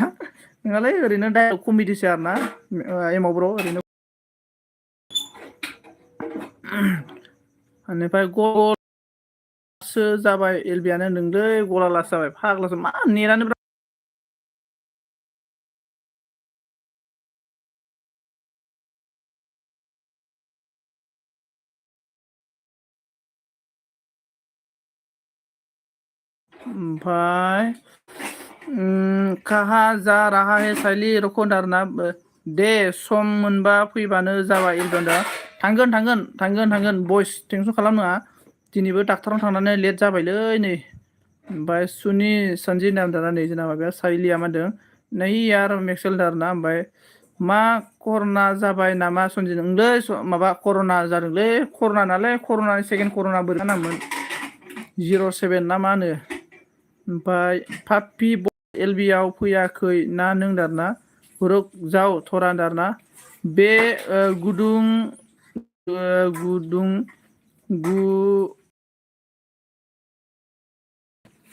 नङालै ओरैनो डाइरेक्ट कमेडिसो आरोना एमाव ब्र ओरैनो बेनिफ्राय गलासो जाबाय एलबियानो नोंलै गलालासो जाबाय फाग्लासो मा नेटानो ओमफ्राय कहा जा रहा है साइली रख'दारना दे सम मोनबा फैबानो जाबाय एलबियानो थांगोन बयस टेनसन खालामनाङा दिनैबो डाक्टाराव थांनानै लेट जाबायलै नै ओमफ्राय सुनि सन्जि नाम दाना नै जोंना माबाया साइलिया मा होनदों नै यार मेक्सेल दारना ओमफ्राय मा कर'ना जाबाय नामा सन्जि नोंलै माबा कर'ना जादोंलै कर'ना नालाय कर'नानि सेकेन्ड कर'ना बोरै नाममोन 07 ना मा होनो ओमफ्राय पापि एलबियाव फैयाखै ना नों दारना रुक जाव थरा दारना बे गुदुं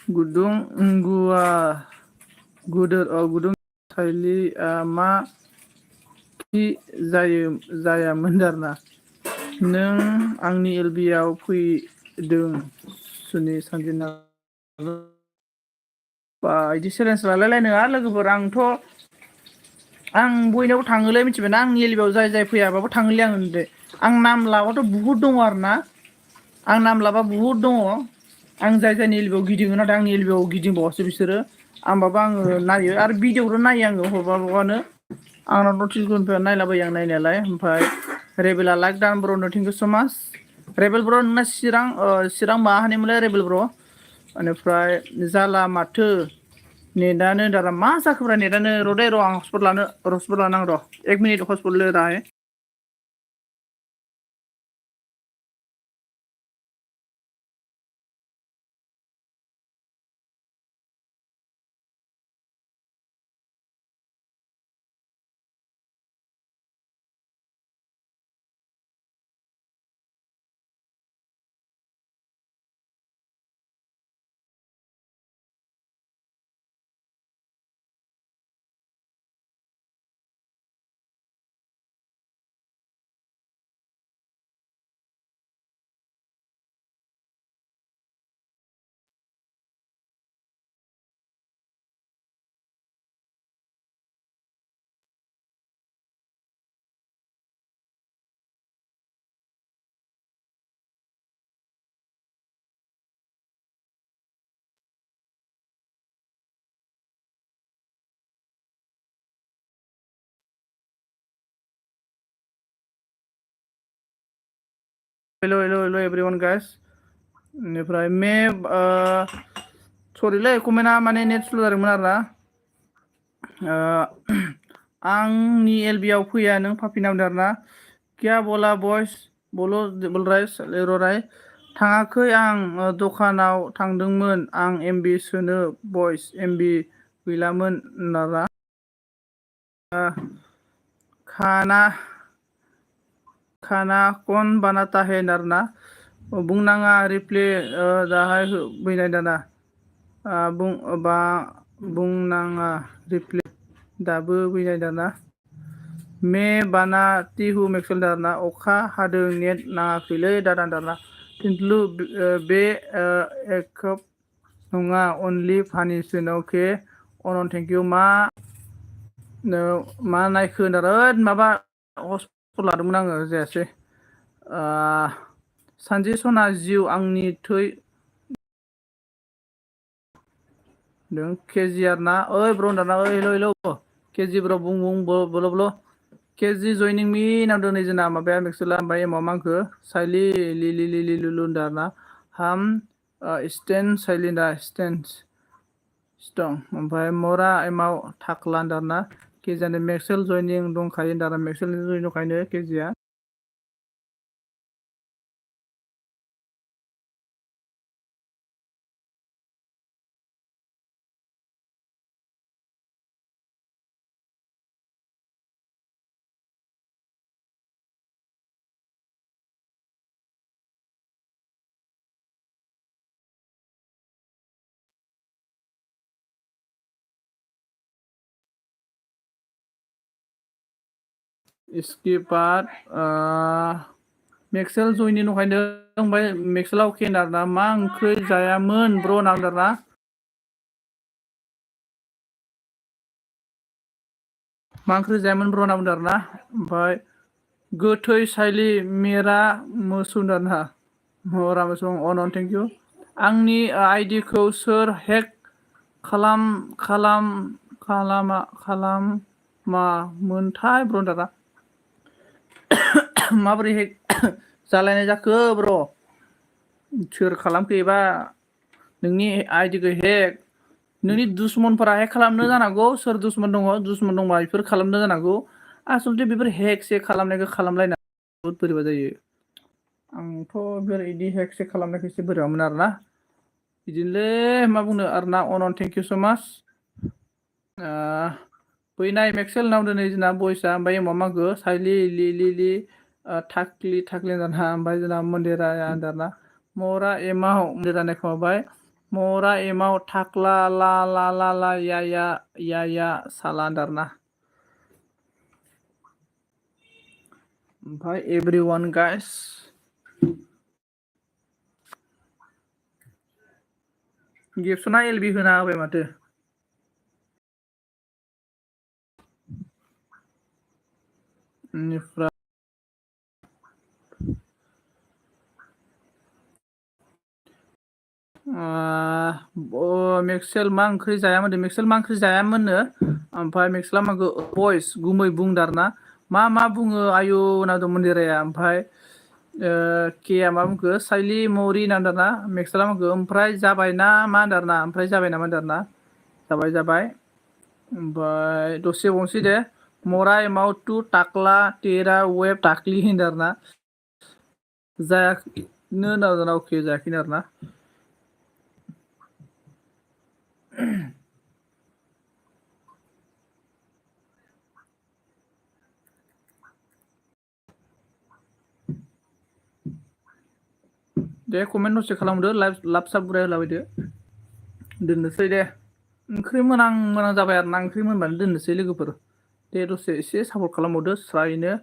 गुदुं साइलिया मा खि जायामोन दारना नों आंनि एलबियाव फैदों सुनि सानजिना बिदि चेलेन्ज लालायलायनोङा लोगोफोर आं बयनावबो थाङोलै मिथिबायना आंनि एलबियाव जाय फैयाबाबो थाङोलै आं नाम लाबाथ' बुहुद दङ आरोना आं नाम लाबा बुहुद दङ आं जायनि एलबियाव गिदिङो नाथाय आंनि एलबियाव गिदिंबावासो बिसोरो आंबाबो आङो नायो आरो भिडिअ'बो नायो आङो हरबानो आंनाव नटिफिकेसनफोर नायलाबायो आं नायनायालाय ओमफ्राय रेबेला लाइक दान ब्र थेंक इउ स' माच रेबेल ब्र नोंना चिरां माहानिमोनलाय रेबेल ब्र बेनिफ्राय जाला माथो नेटानो दारा मा जाखोब्रा नेटानो र' आं हटस्पट लानांगौ र' 1 मिनिट हटस्पट ले रहा है हेलो एवरीवन गाइस बेनिफ्राय सरिलै कमेन्टआ माने नेट स्ल' जादोंमोन आरोना आंनि एलबियाव फैया नों पापि नामदों आरोना क्या बोला बयस बोल राय थाङाखै आं दखानाव थांदोंमोन आं एमबि सोनो बयस एमबि गैलामोन नारा खाना कौन बनाता है नारना बुंनाङा रिप्ले दाहाय बैनाय दाना बुंनाङा रिप्ले दाबो बैनाय दाना मे बानाती हु मेक्सेल दारना अखा हादों नेट नाङाखैलै दारना खिन्थु बे एकप नङा अनलि फानिसो अके अनन थेंक इउ मा नायखो होनदों माबा हस्पिटाल लादोंमोन आङो जायासै सानजि सना जिउ आंनि थै केजि आरोना ओइ ब्र दाना ओइ हेल' केजि ब्र बुं बोल' केजि जयनिं मी नाम दिनै जोंना माबाया मेक्सला ओमफ्राय एमाव मांखो साइलि लिलु दाना हाम स्टेन साइलिन्दा स्टेन स्टं ओमफ्राय मरा एमाव थाख्ला दारना केजियानो मेक्सेल जयनिं दंखायो दाना मेक्सेल जयनिं दंखायो केजिया इसके बाद मेक्सेल जयनिं दंखायो ओमफ्राय मेक्सेलाव केनारना मा ओंख्रि जायामोन ब्र' नांदारना मा ओंख्रि जायामोन ब्र' होनना बुंदों आरोना ओमफ्राय गोथै साइलि मेरा मोसौ आरोना मरा मोसौ अन थेंक इउ आंनि आइडिखौ सोर हेक खालामामोनथाय ब्र' होनदोंना माबोरै हेक जालायनाय जाखो ब्र' सोर खालामखो एबा नोंनि आइडिखौ हेक नोंनि दुश्मनफोरा हेक खालामनो जानांगौ सोर दुश्मन दंबा बेफोर खालामनो जानांगौ आसलथे बेफोर हेक सेक खालामनायखौ खालामलायना बहुद बोरैबा जायो आंथ' बिदि हेक सेक खालामनायखौ एसे बोरैबा मोनो आरोना बिदिनोलै मा बुंनो आरोना अनन थेंक इउ स' माच फैनाय मेक्सेल नाव दिनै जोंना बयसा ओमफ्राय एमाव मागो साइलि लि थाक्लि दाना ओमफ्राय जोंना मन्दिरा दाना मरा एमाव मन्दिरा खोमाबाय मरा एमाव थाक्ला ला या साला दारना ओमफ्राय एभ्रिवान गाइस गिबसना एलबि होना होबाय माथो बेनिफ्राय मेक्सेल मा ओंख्रि जायामोन मेक्सेल मा ओंख्रि जायामोननो ओमफ्राय मेक्सेला मागो भइस गुमै बुंदारना मा बुङो आयु होनना दं मन्दिराया ओमफ्राय केया मा बुंखो साइलि मरि होनदारना मेक्सेला बुंखो ओमफ्राय जाबायना मा होनदारना ओमफ्राय जाबाय नामा होनदारना जाबाय ओमफ्राय दसे बावनोसै दे मरा एमाउ टु टाक्ला तेरा वेब टाक्लि होनदारना जायाखैनो होनदारना अके जायाखैनो आरोना दे कमेन्ट दसे खालामदो लाभ साब बुराय होलाबायदो दोननोसै दे ओंख्रि मोनां जाबाय आरो ना ओंख्रि मोनबानो दोननोसै लोगोफोर दे दसे एसे सापर्ट खालामबावदो स्रायनो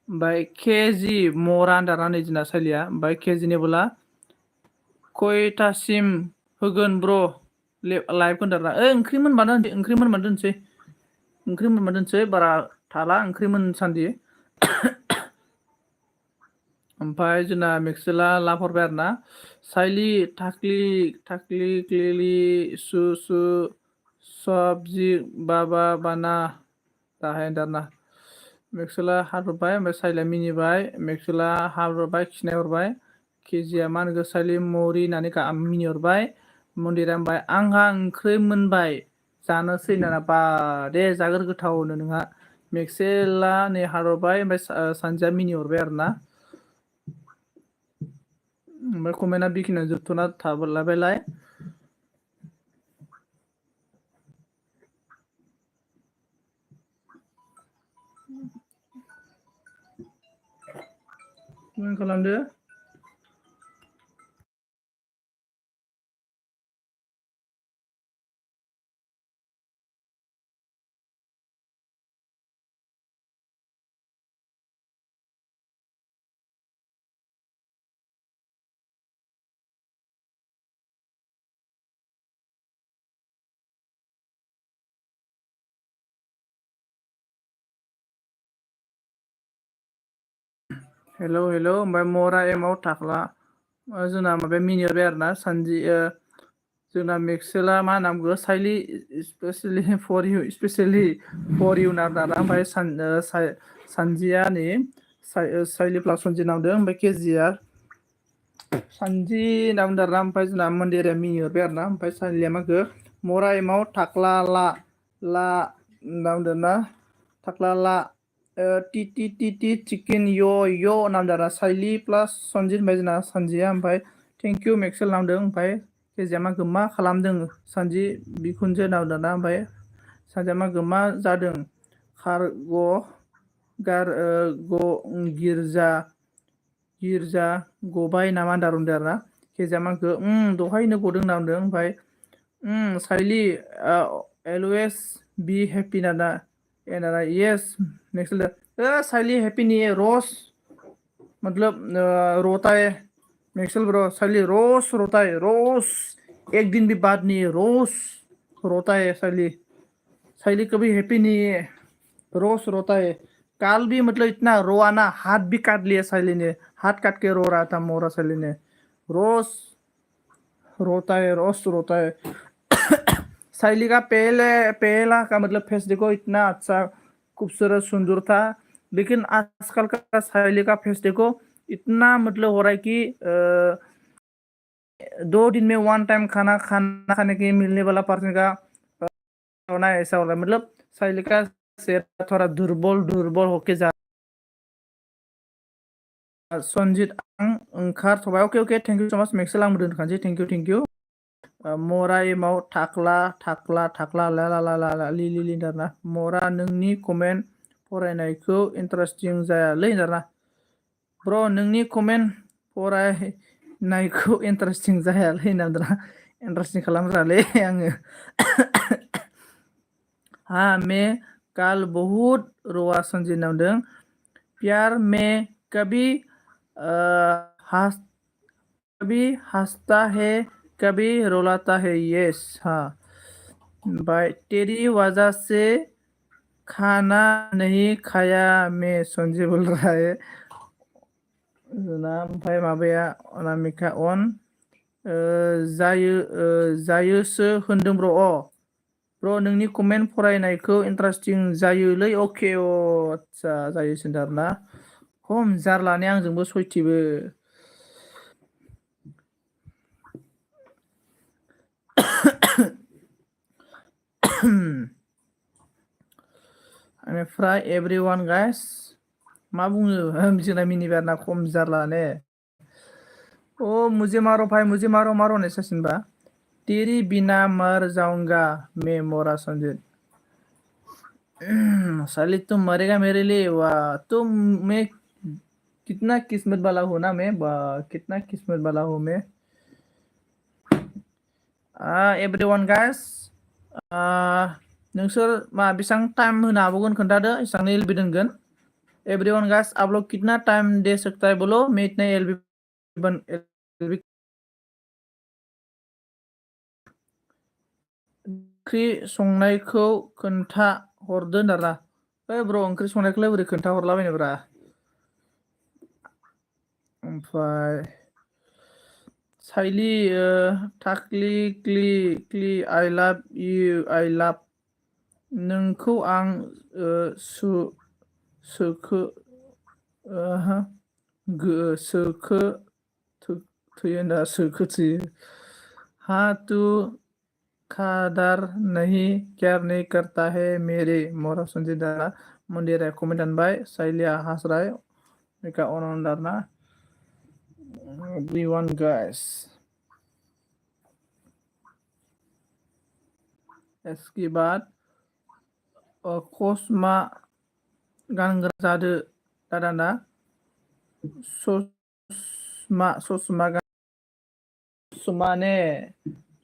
ओमफ्राय केजि मरा होनदारना नै जोंना साइलिया ओमफ्राय केजिनेबोला खयथासिम होगोन ब्र' लाइभ होनदारना ओंख्रि मोनबानो दोनसै बारा थाला ओंख्रि मोनसान्दि ओमफ्राय जोंना मेक्सेला लाभ हरबाय आरोना साइलि थाक्लि सु सबजि बाबा बाना दाहाय दारना मेक्सेला हारहरबाय ओमफ्राय साइलिया मिनिबाय मेक्सेला हारहरबाय खिनाय हरबाय केजिया मा होनगो साइलि मरि होननानै मिनिहरबाय मन्दिरा होनबाय आंहा ओंख्रि मोनबाय जानोसै होनना बा दे जागोर गोथावनो नोंहा मेक्सेला नै हारहरबाय ओमफ्राय सानजिया मिनिहरबाय आरोना ओमफ्राय कमेन्टआ बेखिनियाव जोबथ'ना थाबोलायबायलाय कमेन्ट खालामदो हेल' ओमफ्राय मरा एमाव थाख्ला जोंना माबाया मिनिहरबाय आरोना जोंना मेक्सेला मा होनना बुङो साइलि स्पेसियेलि फर इउ होनना दाना ओमफ्राय सानजिया नै साइलि प्लास सनजि नांदों ओमफ्राय केजिया सानजि होनना बुंदों आरोना ओमफ्राय जोंना मन्दिरा मिनिहरबाय आरोना ओमफ्राय साइलिया माखो मरा एमाव थाख्ला ला होनना बुंदों ना थाक्लाला टि टि टि टि चिकेन यो नामदारा साइलि प्लास सनजित ओमफ्राय जोंना सानजिया ओमफ्राय थेंक इउ मेक्सेल नामदों ओमफ्राय केजिया मा गोमा खालामदों सानजि बिखुनजो नामदाना ओमफ्राय सानजिया मा गोमा जादों खारग गिर्जा गबाय नामा होनना बुंदों आरोना केजिया माखौ दहायनो गदों होनना बुंदों ओमफ्राय साइलि always be happy Nana yes next साइलि happy नहीं है रोज मतलब रोता है नेक्सल ब्रो साइली रोज रोता है रोज एक दिन भी बात नहीं है रोज रोता है साइली कभी हैप्पी नहीं है रोज रोता है काल भी मतलब इतना रोआ ना हाथ भी काट लिया साइली ने हाथ काट के रो रहा था मोरा साइली ने रोज रोता है साइली का पहला का मतलब फेस देखो इतना अच्छा खूबसूरत सुंदर था लेकिन आजकल का साइली का फेस देखो इतना मतलब हो रहा है कि 2 दिन में 1 टाइम खाना खाने के मिलने वाला पर्सन का होना ऐसा हो रहा है मतलब साइली का चेहरा थोड़ा दुर्बल होके जा सनजित आं ओंखारथ'बाय अके थेंक इउ सो माच मेक्सेल आंबो दोनखानोसै थेंक इउ मरा एमाव थाक्ला ला ला ला ला लि लि लि होनदों आरोना मरा नोंनि कमेन्ट फरायनायखौ इन्टारेस्टिं जायालै होनदों आरोना ब्र नोंनि कमेन्ट फरायनायखौ इन्टारेस्टिं जायालै होनना बुंदों आरोना इन्टारेस्टिं खालामग्रालै आङो हाँ मैं कल बहुत रोआ संजय नामदों प्यार में कभी हंसता है कभी रुलाता है यस हाँ भाई तेरी वजह से खाना नहीं खाया मैं संजय बोल रहा है ना ओमफ्राय माबाया अनामिका जायोसो होनदों ब्र नोंनि कमेन्ट फरायनायखौ इन्टारेस्टिं जायोलै अके आदसा जायोसो होनदों आरोना खम जारलाने आंजोंबो सयथिबो बेनिफ्राय एभरिवान गाइस मा बुङो जोंना मिनिबारना खम जारलाने मुझे मारो भाई मुझे मारो होननाय सासिनबा तेरी बिना मर जाऊंगा मैं मोरा संजित साली तुम मरेगा मेरे लिए वाह तुम मैं कितना किस्मत वाला हूँ ना मैं कितना किस्मत वाला हूँ मैं एभरिवान गाइस नोंसोर बेसेबां टाइम होनो हाबावगोन खोन्थादो एसेबांनो एलबि दोनगोन एभरिवान गाइस आप लोग कितना टाइम दे सकता है बोलो मैं इतना एलबी ओंख्रि संनायखौ खोन्था हरदो होनदोंना ब्र ओंख्रि संनायखौलाय बोरै खोन्था हरलाबायनोब्रा ओमफ्राय साइलि थाक्लि क्लि आइ लाभ इउ आइ लाभ नोंखौ आं सोखो थोयो हाँ तू खादर नहीं केयर नहीं करता है मेरे मोरा संजय दाना मंदिर कमेंट दानबाय साइलिया हासराय मेका अनन दारना everyone guys इसके बाद कस्मा गानग्रा जादो दादाना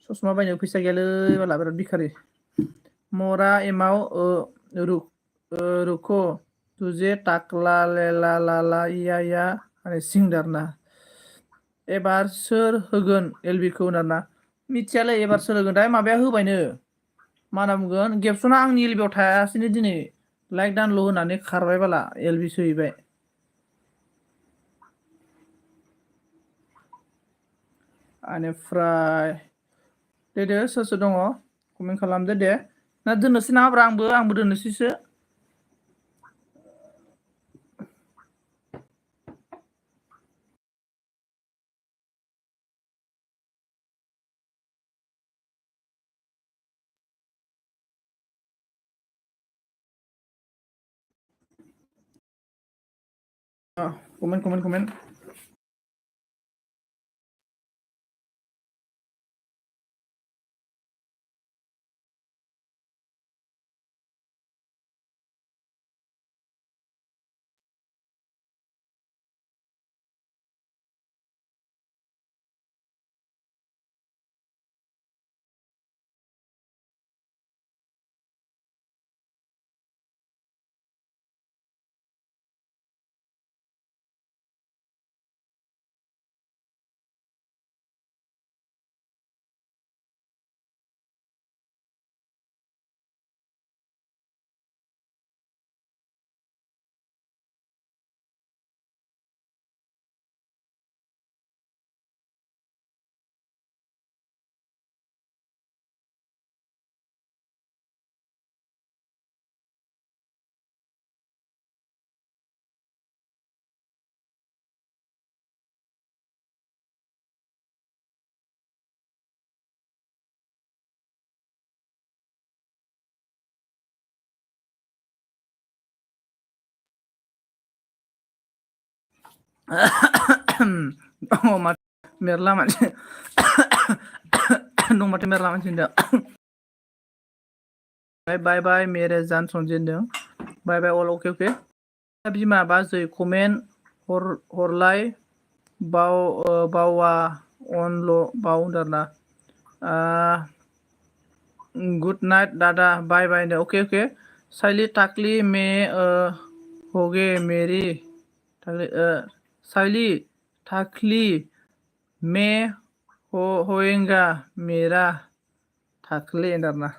ससमा बायनो फैसा गैयालै बाला बिराद बिखारि मोरा एमाव रुको तुझे टाकला लेला लाला इया होननाय सिंदारना एबार सोर होगोन एलबिखौ होनना मिथियालै एबार सोर होगोन दाय माबाया होबायनो मा होनना बुंगोन गेबसना आंनि एलबियाव थायासैनो दिनै लाइक दानल' होनानै खारबाय बाला एलबि सोहैबाय बेनिफ्राय दे सोर दङ कमेन्ट खालामदो दे ना दोननोसै नामाब्रा आंबो दोननोसैसो कमेन्ट oh mat मेरला मानसि दं माथो मेरला मानसि होनदों बाय बाय मेरे जान संजेनदों बाय बाय अल अके बिमा बाजै कमेन्ट हरलाय बावा अनल बाव होनदों गुड नाइट दादा बाय बाय ओके साइली टाकली में होगे मेरी साइली टाकली में होएगा मेरा टाकली होनदों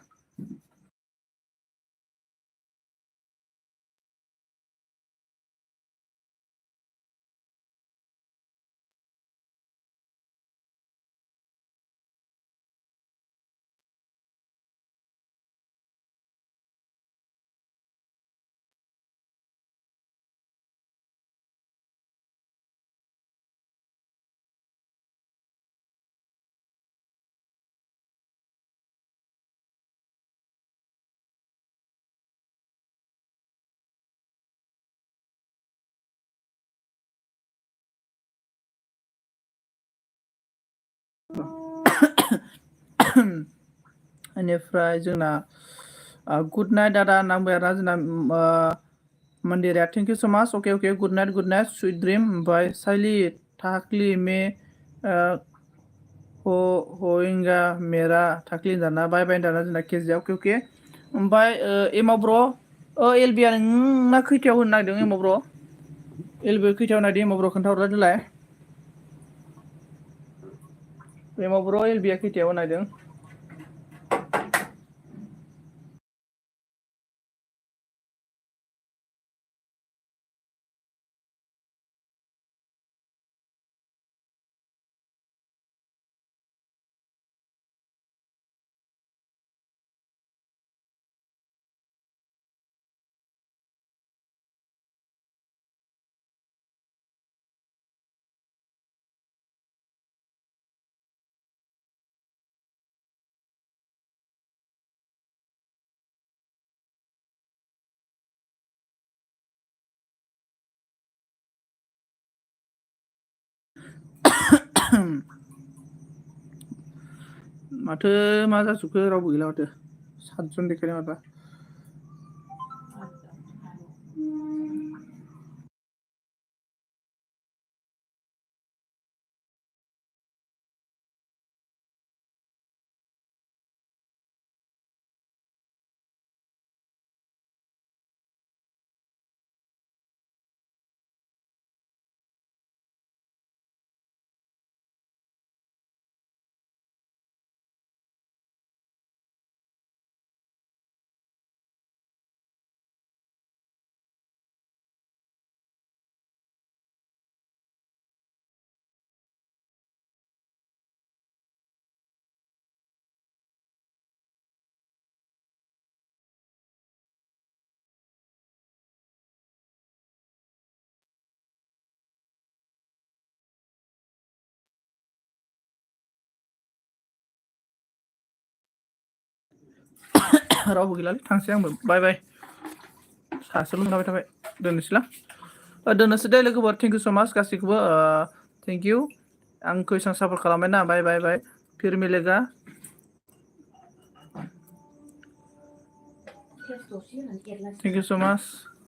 बेनिफ्राय जोंना गुड नाइट दादा नांबाय आरोना जोंना मन्दिरा थेंक इउ सो माच अके गुड नाइट स्वीट ड्रिम ओमफ्राय साइली टाकली में होएगा मेरा टाकली दाना बाय बाय दाना जोंना केजिया अके ओमफ्राय एमाव ब्र एलबिया नोंना खैथायाव होनो नागिरदों एमाव ब्र एलबि खैथायाव नागिरदों एमाव ब्र खोन्थाहरला देलाय एमाव ब्र एलबिया खैथायाव नागिरदों माथो मा जाजोबखो रावबो गैला माथो 7 जन देखायदों माथो रावबो गैलालै थांसै आंबो बाय बाय सासेल' थाबाय दोननोसैलां दोननोसै दे लोगोफोर थेंक इउ स' माच गासैखौबो थेंक इउ आंखौ एसां सापर्ट खालामबाय ना बाय बाय बाय फिर मिलेगा थेंक इउ स' माच